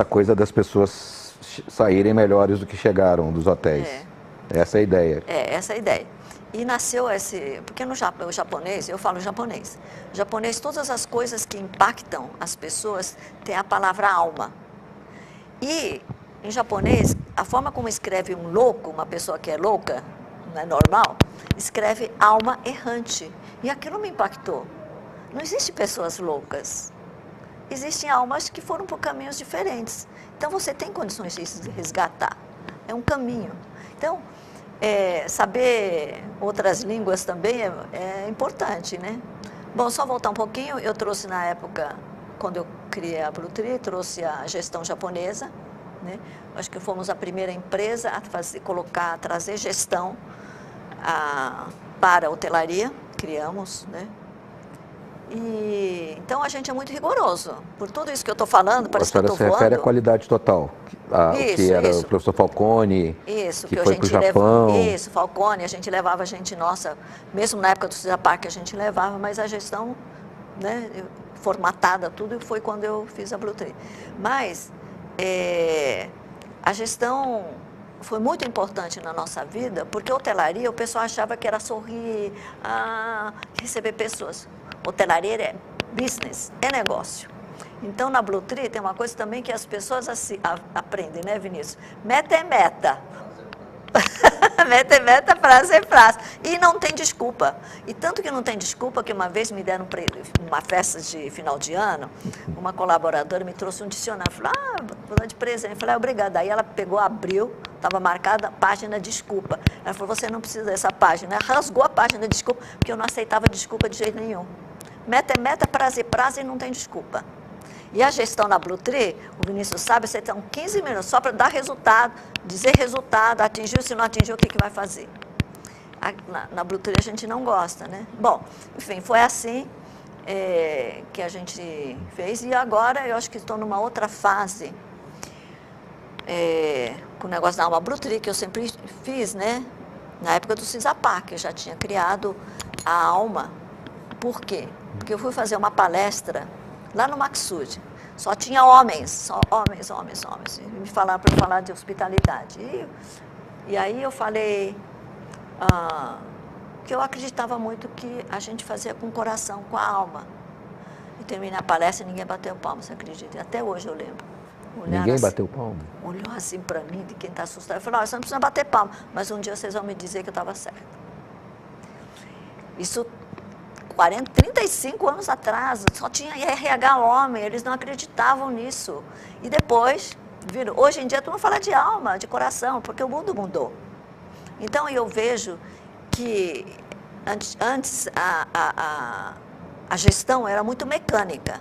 coisa das pessoas saírem melhores do que chegaram dos hotéis. Essa é a ideia. Essa é a ideia. E nasceu porque no japonês, eu falo japonês. Japonês, todas as coisas que impactam as pessoas tem a palavra alma. E em japonês, a forma como escreve um louco, uma pessoa que é louca, não é normal, escreve alma errante. E aquilo me impactou. Não existem pessoas loucas. Existem almas que foram por caminhos diferentes. Então, você tem condições de resgatar. É um caminho. Então, saber outras línguas também é importante, né? Bom, só voltar um pouquinho, eu trouxe na época, quando eu criei a Blue Tree, trouxe a gestão japonesa, né? Acho que fomos a primeira empresa a trazer gestão para a hotelaria, criamos, né? E, então a gente é muito rigoroso. Por tudo isso que eu estou falando, parece que eu estou voando. A senhora se refere à qualidade total, que era o professor Falcone, que foi para o Japão. Isso, Falcone, a gente levava gente nossa, mesmo na época do CISAPAC a gente levava, mas a gestão, né, formatada, tudo, foi quando eu fiz a Blue Tree. Mas a gestão foi muito importante na nossa vida, porque hotelaria, o pessoal achava que era sorrir, receber pessoas. Hotelaria é business, é negócio. Então, na Blue Tree tem uma coisa também que as pessoas aprendem, né, Vinícius? Meta é meta. Meta é meta, frase é frase. E não tem desculpa. E tanto que não tem desculpa que uma vez me deram uma festa de final de ano, uma colaboradora me trouxe um dicionário. Falou, vou dar de presente. Eu falei, obrigada. Aí ela pegou, abriu, estava marcada a página desculpa. Ela falou, você não precisa dessa página. Ela rasgou a página de desculpa, porque eu não aceitava desculpa de jeito nenhum. Meta é meta, prazo é prazo e não tem desculpa. E a gestão na Blue Tree, o Vinícius sabe, você tem 15 minutos só para dar resultado, dizer resultado, atingiu, se não atingiu, o que vai fazer? Na Blue Tree a gente não gosta, né? Bom, enfim, foi assim que a gente fez. E agora eu acho que estou numa outra fase, com o negócio da Alma Blue Tree, que eu sempre fiz, né? Na época do CISAPAC, eu já tinha criado a Alma. Por quê? Porque eu fui fazer uma palestra lá no Maxud. Só tinha homens, só homens. E me falaram para eu falar de hospitalidade. E aí eu falei que eu acreditava muito que a gente fazia com o coração, com a alma. E terminei a palestra e ninguém bateu palma, você acredita? E até hoje eu lembro. Ninguém bateu palma? Olhou assim para mim, de quem está assustado. Eu falei, você não precisa bater palma, mas um dia vocês vão me dizer que eu estava certa. Isso 35 anos atrás, só tinha RH homem, eles não acreditavam nisso. E depois, viram, hoje em dia tu não fala de alma, de coração, porque o mundo mudou. Então eu vejo que antes a gestão era muito mecânica.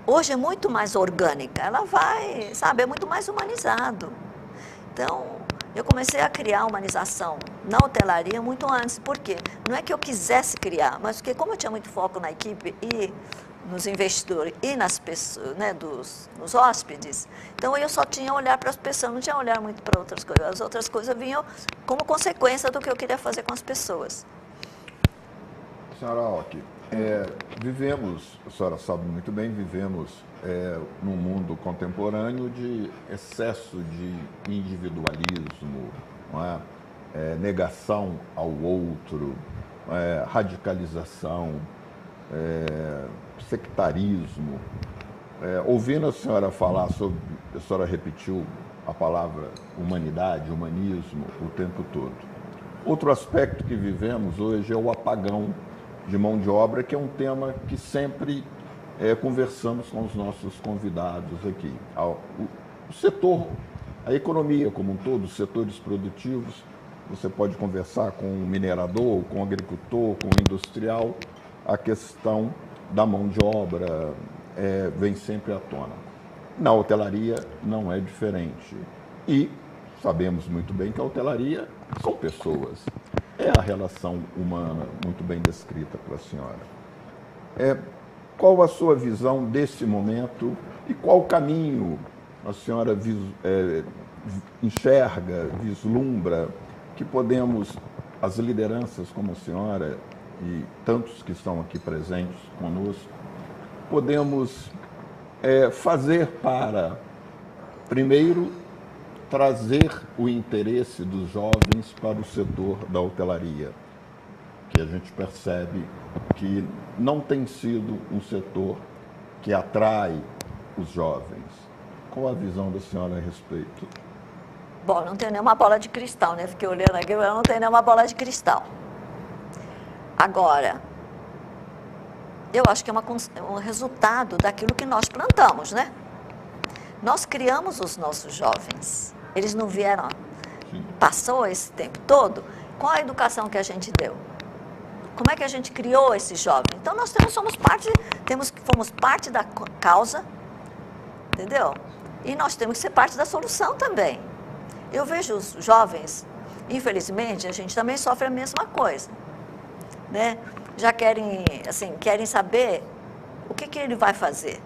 Hoje é muito mais orgânica, ela vai, sabe, é muito mais humanizado. Então, eu comecei a criar humanização na hotelaria muito antes. Por quê? Não é que eu quisesse criar, mas porque como eu tinha muito foco na equipe e nos investidores e nas pessoas, né, nos hóspedes, então eu só tinha olhar para as pessoas, não tinha olhar muito para outras coisas. As outras coisas vinham como consequência do que eu queria fazer com as pessoas. Senhora Ock, vivemos, a senhora sabe muito bem, vivemos num mundo contemporâneo de excesso de individualismo, não é? Negação ao outro, radicalização, sectarismo. Ouvindo a senhora falar sobre, a senhora repetiu a palavra humanidade, humanismo o tempo todo. Outro aspecto que vivemos hoje é o apagão de mão de obra, que é um tema que sempre conversamos com os nossos convidados aqui. O setor, a economia como um todo, os setores produtivos, você pode conversar com o minerador, com o agricultor, com o industrial, a questão da mão de obra vem sempre à tona. Na hotelaria não é diferente. E sabemos muito bem que a hotelaria são pessoas. É a relação humana muito bem descrita pela senhora. Qual a sua visão desse momento e qual caminho a senhora enxerga, vislumbra que podemos, as lideranças como a senhora e tantos que estão aqui presentes conosco, podemos fazer para, primeiro, trazer o interesse dos jovens para o setor da hotelaria, que a gente percebe que não tem sido um setor que atrai os jovens. Qual a visão da senhora a respeito? Bom, não tenho nenhuma bola de cristal, né? Fiquei olhando aqui, eu não tenho nenhuma bola de cristal. Agora, eu acho que é um resultado daquilo que nós plantamos, né? Nós criamos os nossos jovens. Eles não vieram, passou esse tempo todo. Qual a educação que a gente deu? Como é que a gente criou esses jovens? Então, fomos parte da causa, entendeu? E nós temos que ser parte da solução também. Eu vejo os jovens, infelizmente, a gente também sofre a mesma coisa, né? Já querem, assim, querem saber o que ele vai fazer.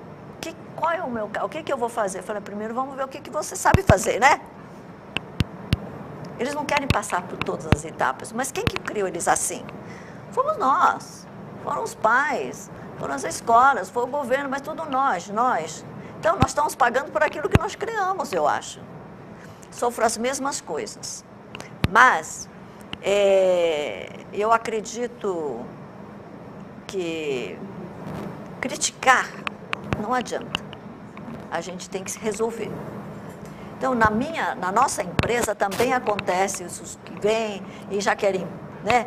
Qual é o meu carro? O que eu vou fazer? Eu falei, primeiro vamos ver o que você sabe fazer, né? Eles não querem passar por todas as etapas, mas quem que criou eles assim? Fomos nós, foram os pais, foram as escolas, foi o governo, mas tudo nós. Então, nós estamos pagando por aquilo que nós criamos, eu acho. Sofro as mesmas coisas. Mas, eu acredito que criticar não adianta. A gente tem que se resolver. Então, na nossa empresa também acontece isso, que vem e já querem, né,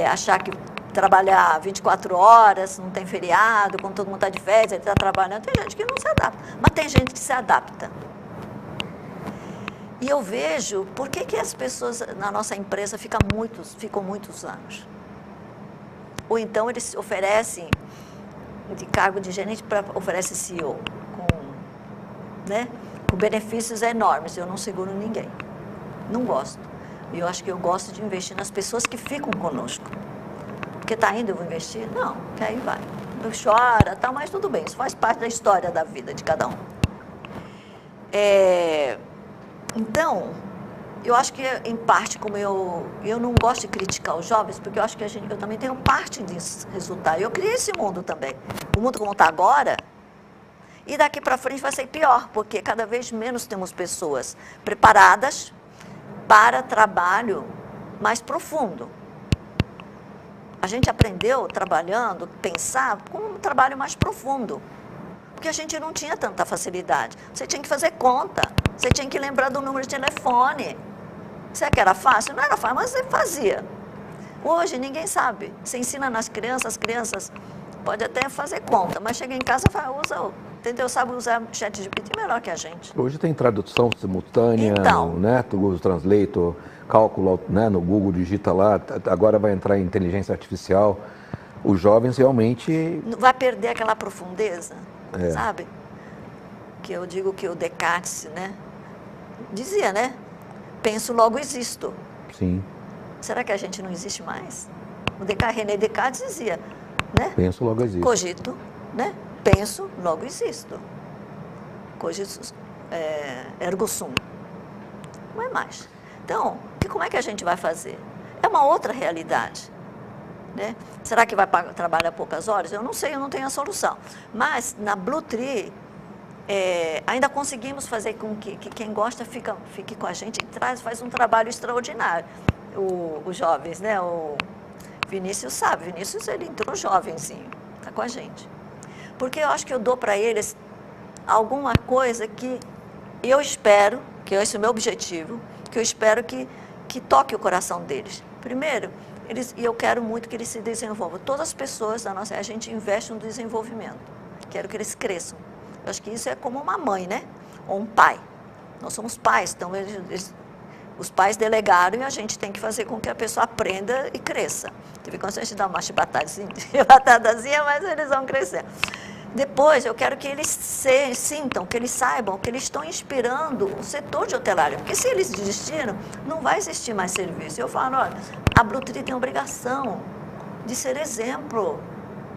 achar que trabalhar 24 horas, não tem feriado, quando todo mundo está de férias, ele está trabalhando. Tem gente que não se adapta, mas tem gente que se adapta. E eu vejo por que as pessoas na nossa empresa ficam muitos anos. Ou então eles oferecem de cargo de gerente para oferece CEO, com benefícios enormes. Eu não seguro ninguém. Não gosto. E eu acho que eu gosto de investir nas pessoas que ficam conosco. Porque está indo, eu vou investir? Não, que aí vai. Eu choro, tal, mas tudo bem, isso faz parte da história da vida de cada um. Então, eu acho que, em parte, como eu não gosto de criticar os jovens, porque eu acho que eu também tenho parte disso resultar. Eu criei esse mundo também. O mundo como está agora, e daqui para frente vai ser pior, porque cada vez menos temos pessoas preparadas para trabalho mais profundo. A gente aprendeu trabalhando, pensar com um trabalho mais profundo. Porque a gente não tinha tanta facilidade. Você tinha que fazer conta, você tinha que lembrar do número de telefone. Será que era fácil? Não era fácil, mas você fazia. Hoje ninguém sabe. Você ensina nas crianças, as crianças podem até fazer conta, mas chega em casa e fala, entendeu? Sabe usar o ChatGPT melhor que a gente. Hoje tem tradução simultânea, então, né? O Google Translator, cálculo, né? No Google digita lá, agora vai entrar em inteligência artificial. Os jovens realmente... vai perder aquela profundeza, sabe? Que eu digo que o Descartes, né? Dizia, né? Penso, logo existo. Sim. Será que a gente não existe mais? René Descartes dizia, né? Penso, logo existo. Cogito, né? Penso, logo existo. Cogito, ergo sum. Não é mais. Então, como é que a gente vai fazer? É uma outra realidade. Né? Será que vai trabalhar poucas horas? Eu não sei, eu não tenho a solução. Mas, na Blue Tree, ainda conseguimos fazer com que quem gosta fique com a gente e faz um trabalho extraordinário. Os jovens, né? O Vinícius sabe. Vinícius, ele entrou jovenzinho, está com a gente. Porque eu acho que eu dou para eles alguma coisa que eu espero, que esse é o meu objetivo, que eu espero que toque o coração deles. Primeiro, e eu quero muito que eles se desenvolvam. Todas as pessoas da a gente investe no desenvolvimento. Quero que eles cresçam. Eu acho que isso é como uma mãe, né? Ou um pai. Nós somos pais, então os pais delegaram e a gente tem que fazer com que a pessoa aprenda e cresça. Teve condições de dar uma chibatadazinha, mas eles vão crescer. Depois, eu quero que eles sintam, que eles saibam que eles estão inspirando o setor de hotelaria. Porque se eles desistiram, não vai existir mais serviço. Eu falo, olha, a Blue Tree tem a obrigação de ser exemplo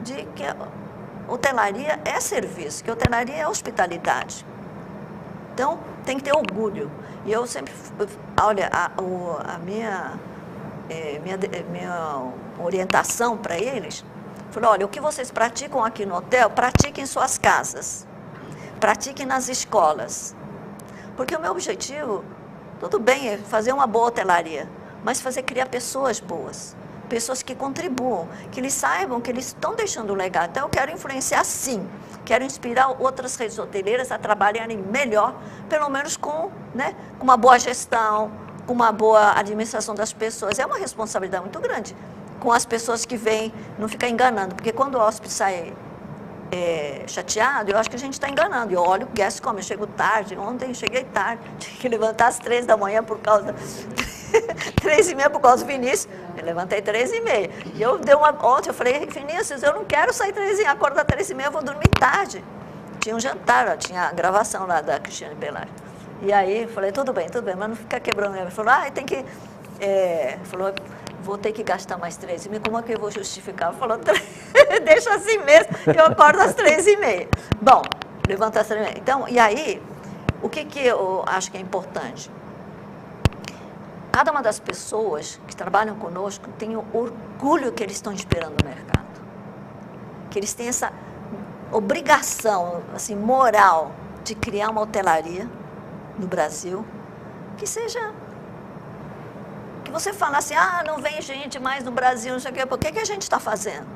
de que a hotelaria é serviço, que a hotelaria é hospitalidade. Então, tem que ter orgulho. E eu sempre, olha, a minha orientação para eles, falei, olha, o que vocês praticam aqui no hotel, pratiquem em suas casas, pratiquem nas escolas. Porque o meu objetivo, tudo bem, é fazer uma boa hotelaria, mas criar pessoas boas, pessoas que contribuam, que eles saibam que eles estão deixando um legado. Então, eu quero influenciar, sim. Quero inspirar outras redes hoteleiras a trabalharem melhor, pelo menos com uma boa gestão, com uma boa administração das pessoas. É uma responsabilidade muito grande com as pessoas que vêm, não ficar enganando. Porque quando o hóspede sai chateado, eu acho que a gente está enganando. Eu olho o guest como, eu chego tarde, ontem cheguei tarde, tinha que levantar às 3 da manhã por causa... 3h30 por causa do Vinícius, eu levantei 3h30. E ontem eu falei, Vinícius, eu não quero sair 3h30, acordar 3h30, eu vou dormir tarde. tinha um jantar, tinha a gravação lá da Cristiane Pelayo. E aí, falei, tudo bem, mas não fica quebrando. Ele falou, tem que... falou, vou ter que gastar mais 3h30, como é que eu vou justificar? Falou, deixa assim mesmo, eu acordo às 3h30. Bom, levanta às 3h30. Então, e aí, o que eu acho que é importante? Cada uma das pessoas que trabalham conosco tem o orgulho que eles estão esperando no mercado. Que eles têm essa obrigação, assim, moral de criar uma hotelaria no Brasil que seja... Que você fala assim, não vem gente mais no Brasil, não sei o quê. Por que a gente está fazendo?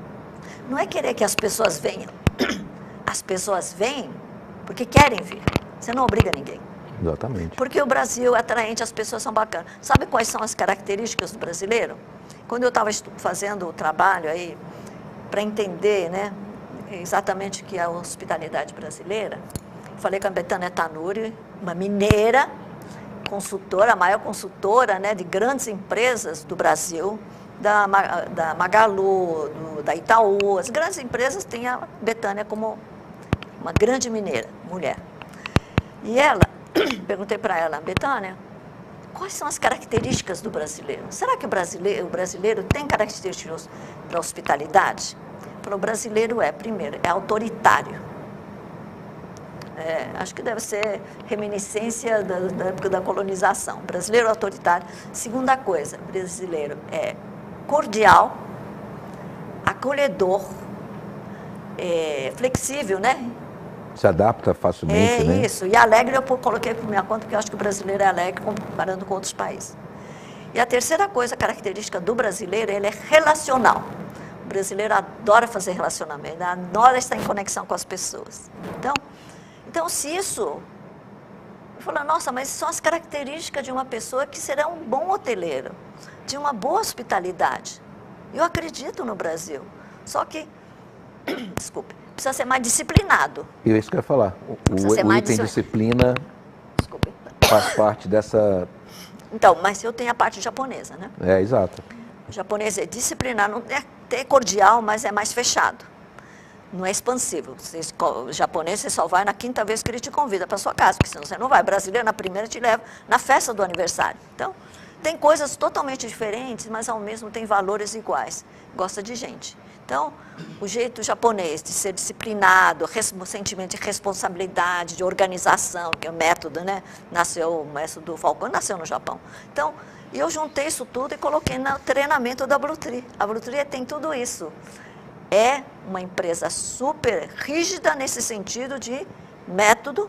Não é querer que as pessoas venham. As pessoas vêm porque querem vir. Você não obriga ninguém. Exatamente. Porque o Brasil é atraente, as pessoas são bacanas. Sabe quais são as características do brasileiro? Quando eu estava fazendo o trabalho aí, para entender, né, exatamente o que é a hospitalidade brasileira, falei com a Betânia Tanuri, uma mineira, consultora, a maior consultora, né, de grandes empresas do Brasil, da Magalu, da Itaú. As grandes empresas têm a Betânia como uma grande mineira, mulher. E ela, perguntei para ela, Betânia, quais são as características do brasileiro? Será que o brasileiro tem características para hospitalidade? O brasileiro primeiro, é autoritário. Acho que deve ser reminiscência da época da colonização. O brasileiro é autoritário. Segunda coisa, o brasileiro é cordial, acolhedor, flexível, né? Se adapta facilmente, né? Isso. E alegre eu coloquei por minha conta, porque eu acho que o brasileiro é alegre comparando com outros países. E a terceira coisa, característica do brasileiro, ele é relacional. O brasileiro adora fazer relacionamento, adora estar em conexão com as pessoas. Então se isso... Eu falo, nossa, mas são as características de uma pessoa que será um bom hoteleiro, de uma boa hospitalidade. Eu acredito no Brasil. Só que, desculpe, precisa ser mais disciplinado. E é isso que eu ia falar. O item disciplina faz parte dessa... Então, mas eu tenho a parte japonesa, né? Exato. O japonês é disciplinar, não é cordial, mas é mais fechado. Não é expansivo. O japonês, você só vai na quinta vez que ele te convida para sua casa, porque senão você não vai. O brasileiro, na primeira, te leva na festa do aniversário. Então, tem coisas totalmente diferentes, mas ao mesmo tem valores iguais. Gosta de gente. Então, o jeito japonês de ser disciplinado, sentimento de responsabilidade, de organização, que é o método, né? O método do Falcone nasceu no Japão. Então, eu juntei isso tudo e coloquei no treinamento da Blue Tree. A Blue Tree tem tudo isso. É uma empresa super rígida nesse sentido de método.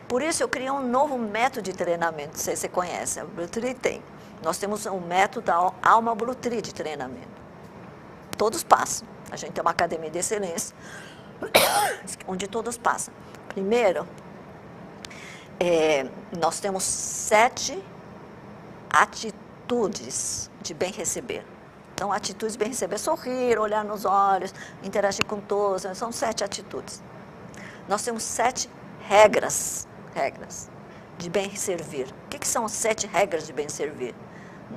Por isso, eu criei um novo método de treinamento. Não sei se você conhece, a Blue Tree tem. Nós temos um método da Alma Blue Tree de treinamento. Todos passam. A gente tem uma academia de excelência, onde todos passam. Primeiro, nós temos 7 atitudes de bem receber. Então, atitudes de bem receber, sorrir, olhar nos olhos, interagir com todos, são 7 atitudes. Nós temos 7 regras de bem servir. O que são as 7 regras de bem servir?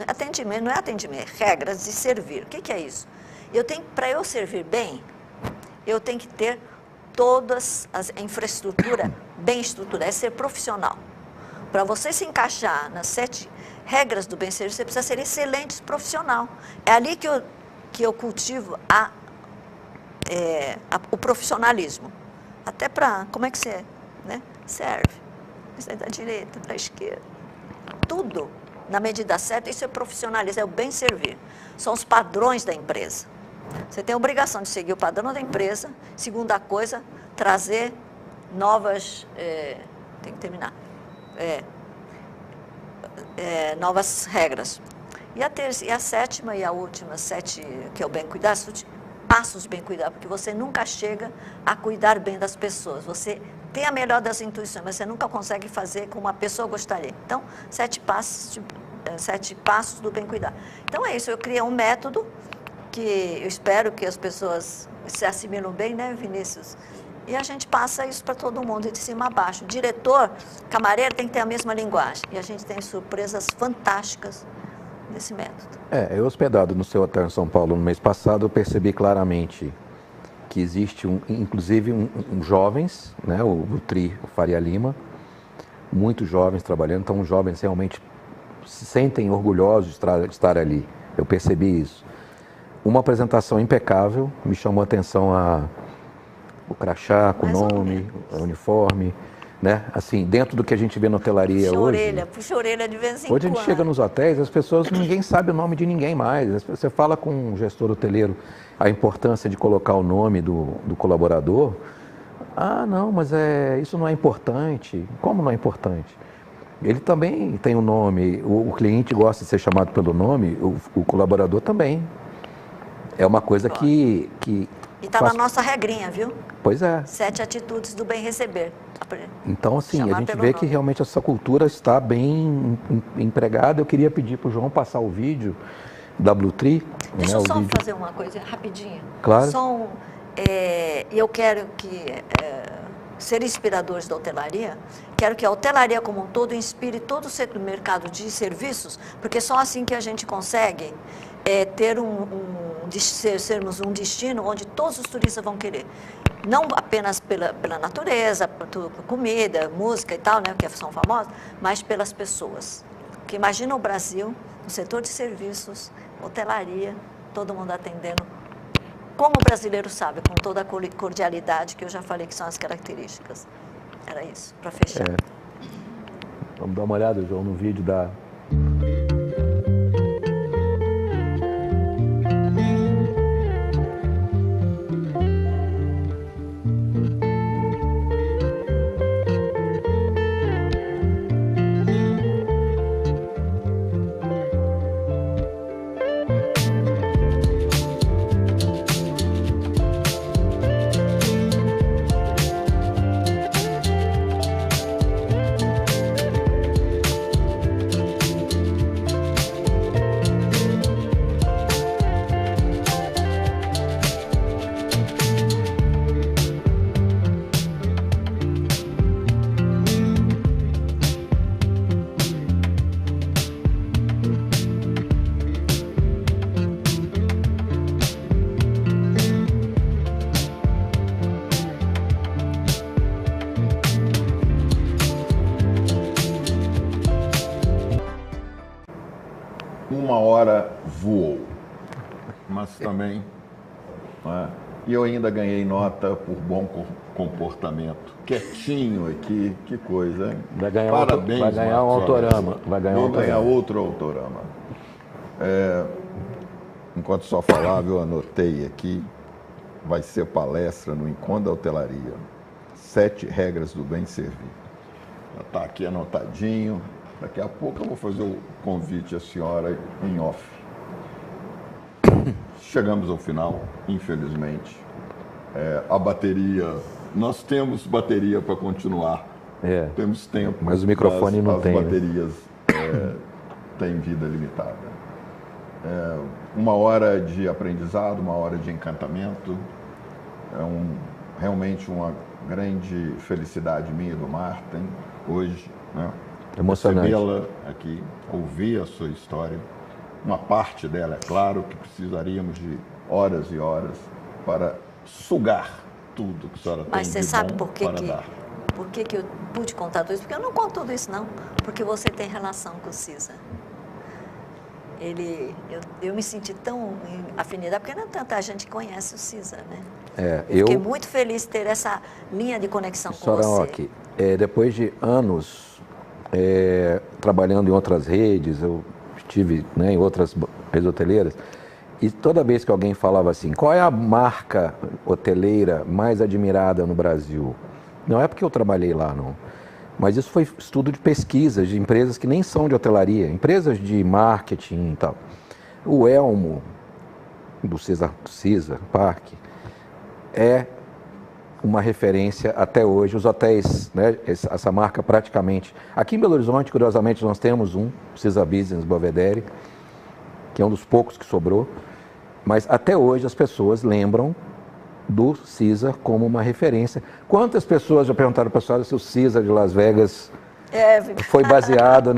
Atendimento, não é atendimento, é regras de servir. O que é isso? Para eu servir bem, eu tenho que ter todas a infraestrutura bem estruturada, é ser profissional. Para você se encaixar nas 7 regras do bem servir, você precisa ser excelente profissional. É ali que eu cultivo o profissionalismo. Até para, como é que você serve? Você é da direita, para a esquerda. Tudo na medida certa, isso é profissionalismo, é o bem servir. São os padrões da empresa. Você tem a obrigação de seguir o padrão da empresa. Segunda coisa, trazer novas... tem que terminar. Novas regras. E a sétima e a última, 7, que é o bem cuidar, passos bem cuidar, porque você nunca chega a cuidar bem das pessoas. Você tem a melhor das intuições, mas você nunca consegue fazer como uma pessoa gostaria. Então, 7 passos do bem cuidar. Então é isso, eu criei um método que eu espero que as pessoas se assimilam bem, né, Vinícius? E a gente passa isso para todo mundo, de cima a baixo. O diretor, camareiro, tem que ter a mesma linguagem. E a gente tem surpresas fantásticas nesse método. Eu hospedado no seu hotel em São Paulo no mês passado, eu percebi claramente que existe, inclusive, jovens, né, o TRI, o Faria Lima, muitos jovens trabalhando, então os jovens realmente se sentem orgulhosos de estar ali. Eu percebi isso. Uma apresentação impecável, me chamou a atenção o crachá com o nome, o uniforme, né? Assim, dentro do que a gente vê na hotelaria hoje. Puxa a orelha de vez em quando. Hoje a gente chega nos hotéis, as pessoas, ninguém sabe o nome de ninguém mais. Você fala com um gestor hoteleiro a importância de colocar o nome do colaborador. Ah, não, mas isso não é importante. Como não é importante? Ele também tem um nome, o cliente gosta de ser chamado pelo nome, o colaborador também. É uma coisa que E está na nossa regrinha, viu? Pois é. 7 atitudes do bem receber. Então, assim, a gente vê que realmente essa cultura está bem empregada. Eu queria pedir para o João passar o vídeo da Blue Tree. Deixa eu só fazer uma coisa rapidinho. Claro. Eu quero que, ser inspiradores da hotelaria, quero que a hotelaria como um todo inspire todo o setor do mercado de serviços, porque só assim que a gente consegue sermos um destino onde todos os turistas vão querer. Não apenas pela natureza, por comida, música e tal, né, que são famosas, mas pelas pessoas. Porque imagina o Brasil, no setor de serviços, hotelaria, todo mundo atendendo, como o brasileiro sabe, com toda a cordialidade que eu já falei que são as características. Era isso, para fechar. Vamos dar uma olhada, João, no vídeo da... Uma hora voou, mas também, né? E eu ainda ganhei nota por bom comportamento. Quietinho aqui, que coisa, hein? Parabéns, vai ganhar um autorama. Vou ganhar outro autorama. Enquanto só falava, eu anotei aqui, vai ser palestra no Encontro da Hotelaria, 7 regras do bem servir. Está aqui anotadinho. Daqui a pouco eu vou fazer o convite à senhora em off. Chegamos ao final, infelizmente. A bateria, nós temos bateria para continuar. Temos tempo. Mas o microfone não tem. As baterias têm vida limitada. 1 hora de aprendizado, 1 hora de encantamento. Realmente uma grande felicidade minha e do Martin hoje, né? Emocionante. Recebê-la aqui, ouvir a sua história. Uma parte dela, é claro, que precisaríamos de horas e horas para sugar tudo que a senhora tem de bom. Mas você sabe por que eu pude contar tudo isso? Porque eu não conto tudo isso, não. Porque você tem relação com o Cisa. Eu me senti tão em afinidade, porque não tanta gente conhece o Cisa, né? Fiquei muito feliz de ter essa linha de conexão com você. Aqui, depois de anos trabalhando em outras redes, eu estive, né, em outras redes hoteleiras, e toda vez que alguém falava assim, qual é a marca hoteleira mais admirada no Brasil? Não é porque eu trabalhei lá, não. Mas isso foi estudo de pesquisas de empresas que nem são de hotelaria, empresas de marketing e tal. O Elmo, do Cisa Park, é uma referência até hoje. Os hotéis, né, essa marca praticamente... Aqui em Belo Horizonte, curiosamente, nós temos um, Cisa Business Belvedere, que é um dos poucos que sobrou, mas até hoje as pessoas lembram do Cisa como uma referência. Quantas pessoas já perguntaram para a senhora se o Cisa de Las Vegas foi baseado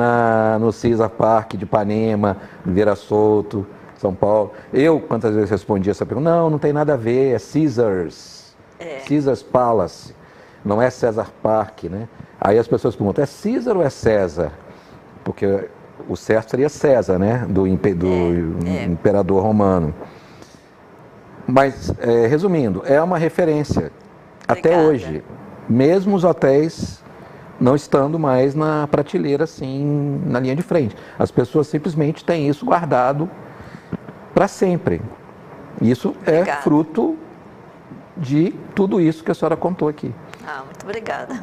no Cisa Park de Ipanema, Vieira Solto? São Paulo. Eu, quantas vezes respondi essa pergunta? Não, não tem nada a ver, é Caesars. Caesars Palace, não é César Park, né? Aí as pessoas perguntam, é César ou é César? Porque o certo seria César, né? Do imperador romano. Mas, resumindo, é uma referência. Obrigada. Até hoje, mesmo os hotéis não estando mais na prateleira, assim, na linha de frente. As pessoas simplesmente têm isso guardado para sempre. Isso é fruto de tudo isso que a senhora contou aqui. Ah, muito obrigada.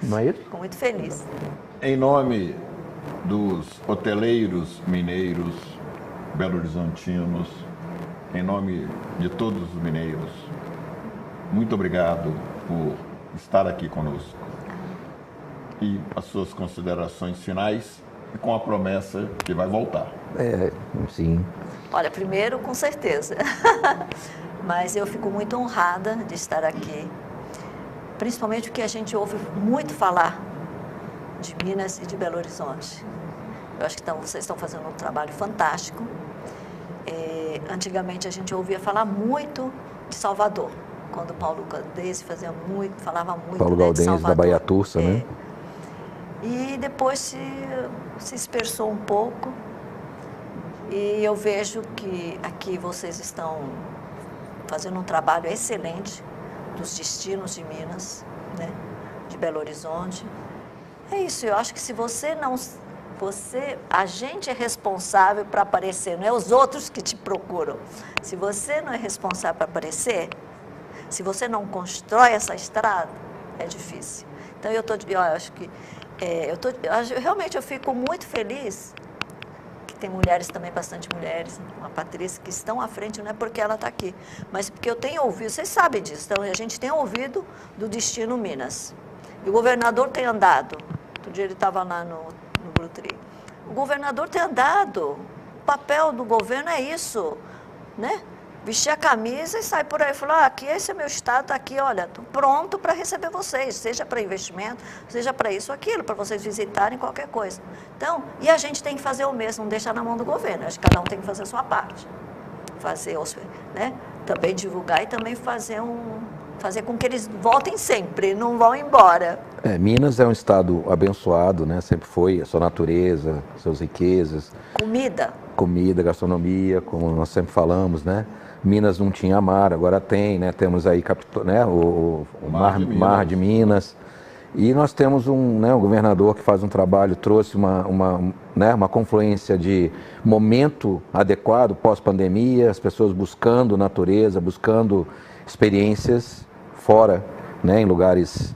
Não é isso? Fico muito feliz. Em nome dos hoteleiros mineiros, belo-horizontinos, em nome de todos os mineiros, muito obrigado por estar aqui conosco. E as suas considerações finais e com a promessa que vai voltar. Sim. Olha, primeiro, com certeza. Mas eu fico muito honrada de estar aqui, principalmente porque a gente ouve muito falar de Minas e de Belo Horizonte. Eu acho que vocês estão fazendo um trabalho fantástico. Antigamente a gente ouvia falar muito de Salvador, quando Paulo Gaudense falava muito, Paulo Gaudense da Baía Tursa, né? E depois se dispersou um pouco. E eu vejo que aqui vocês estão fazendo um trabalho excelente dos destinos de Minas, né? De Belo Horizonte. É isso, eu acho que se você não... a gente é responsável para aparecer, não é os outros que te procuram. Se você não é responsável para aparecer, se você não constrói essa estrada, é difícil. Então eu acho que realmente eu fico muito feliz que tem mulheres também, bastante mulheres, a Patrícia, que estão à frente, não é porque ela está aqui, mas porque eu tenho ouvido, vocês sabem disso, então a gente tem ouvido do Destino Minas. E o governador tem andado. Outro dia ele estava lá no Brutri. O governador tem andado. O papel do governo é isso, né? Vestir a camisa e sair por aí e falar, aqui esse é meu estado, está aqui, olha, estou pronto para receber vocês, seja para investimento, seja para isso ou aquilo, para vocês visitarem qualquer coisa. Então, e a gente tem que fazer o mesmo, não deixar na mão do governo, acho que cada um tem que fazer a sua parte. Né? Também divulgar e também fazer com que eles voltem sempre, não vão embora. Minas é um estado abençoado, né? Sempre foi, a sua natureza, suas riquezas. Comida, gastronomia, como nós sempre falamos, né? Minas não tinha mar, agora tem, né? Temos aí né? o mar de Minas. E nós temos um governador que faz um trabalho, trouxe uma confluência de momento adequado pós-pandemia, as pessoas buscando natureza, buscando experiências fora, né? Em lugares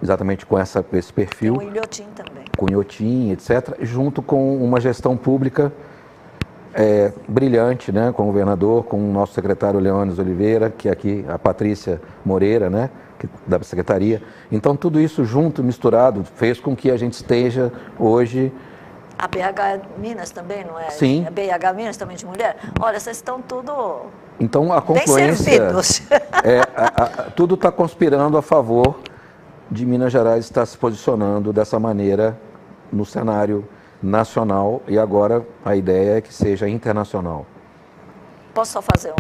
exatamente com esse perfil. Com o Ilhotim também. Com o Ilhotim, etc. Junto com uma gestão pública brilhante, né, com o governador, com o nosso secretário Leônidas Oliveira, que é aqui a Patrícia Moreira, né, da secretaria. Então, tudo isso junto, misturado, fez com que a gente esteja hoje... A BH Minas também, não é? Sim. A BH Minas também de mulher? Olha, vocês estão tudo então, a confluência, bem servidos. Tudo está conspirando a favor de Minas Gerais estar se posicionando dessa maneira no cenário nacional e agora a ideia é que seja internacional. Posso só fazer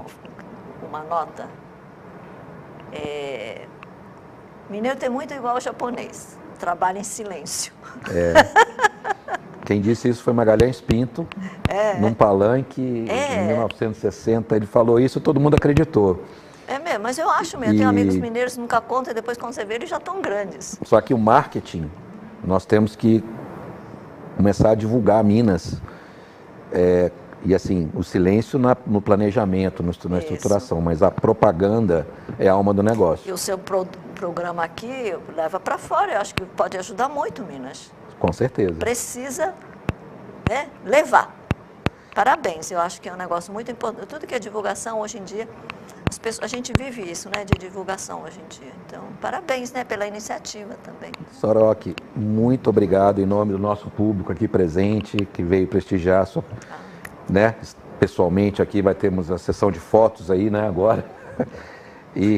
uma nota? Mineiro tem muito igual ao japonês, trabalha em silêncio. Quem disse isso foi Magalhães Pinto, num palanque em 1960, ele falou isso e todo mundo acreditou. É mesmo, mas eu acho mesmo, tenho amigos mineiros que nunca contam e depois quando você vê eles já estão grandes. Só que o marketing, nós temos que começar a divulgar Minas, e assim, o silêncio no planejamento, na estruturação, mas a propaganda é a alma do negócio. E o seu programa aqui leva para fora, eu acho que pode ajudar muito Minas. Com certeza. Precisa, né, levar. Parabéns, eu acho que é um negócio muito importante. Tudo que é divulgação hoje em dia, a gente vive isso, né, de divulgação hoje em dia. Então, parabéns, né, pela iniciativa também. Soroc, muito obrigado em nome do nosso público aqui presente, que veio prestigiar né, pessoalmente aqui, termos a sessão de fotos aí, né, agora.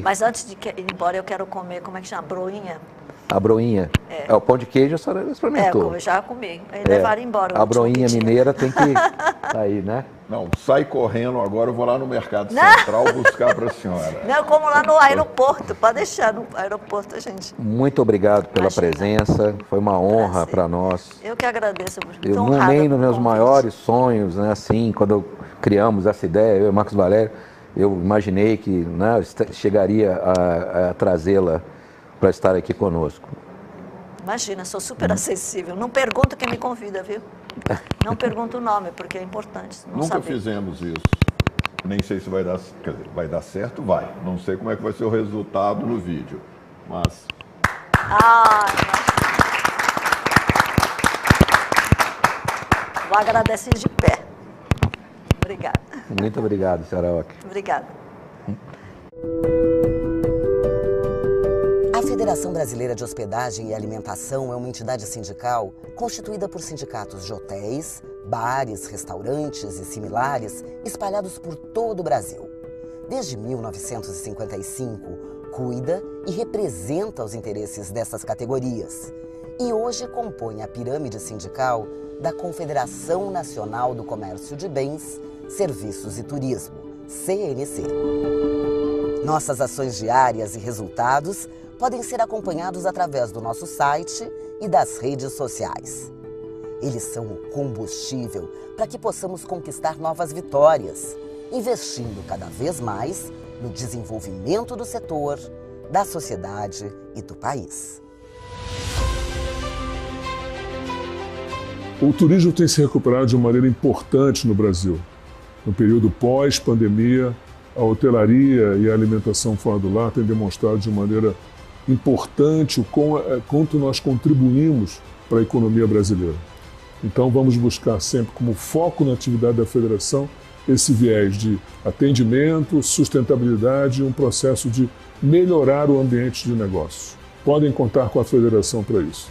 Mas antes de ir embora, eu quero comer, como é que chama? Broinha? A broinha. O pão de queijo a senhora experimentou. Eu já comi. Aí levaram embora. A broinha mineira tem que sair, né? Não, sai correndo agora, eu vou lá no Mercado Central buscar para a senhora. Não, como lá no aeroporto, pode deixar no aeroporto a gente. Muito obrigado pela presença, foi uma honra para nós. Eu que agradeço. Eu não nem nos meus maiores sonhos, né, assim, quando criamos essa ideia, eu e o Marcos Valério, eu imaginei que, né, chegaria a trazê-la para estar aqui conosco. Imagina, sou super acessível. Não pergunto quem me convida, viu? Não pergunto o nome, porque é importante. Nunca fizemos isso. Nem sei se vai dar, quer dizer, vai dar certo, vai. Não sei como é que vai ser o resultado no vídeo, mas... Vou agradecer de pé. Obrigada. Muito obrigado, senhora Ock. Obrigada. A Federação Brasileira de Hospedagem e Alimentação é uma entidade sindical constituída por sindicatos de hotéis, bares, restaurantes e similares espalhados por todo o Brasil. Desde 1955, cuida e representa os interesses dessas categorias e hoje compõe a pirâmide sindical da Confederação Nacional do Comércio de Bens, Serviços e Turismo, CNC. Nossas ações diárias e resultados podem ser acompanhados através do nosso site e das redes sociais. Eles são o combustível para que possamos conquistar novas vitórias, investindo cada vez mais no desenvolvimento do setor, da sociedade e do país. O turismo tem se recuperado de uma maneira importante no Brasil. No período pós-pandemia, a hotelaria e a alimentação fora do lar têm demonstrado de maneira importante o quanto nós contribuímos para a economia brasileira. Então vamos buscar sempre como foco na atividade da Federação esse viés de atendimento, sustentabilidade e um processo de melhorar o ambiente de negócio. Podem contar com a Federação para isso.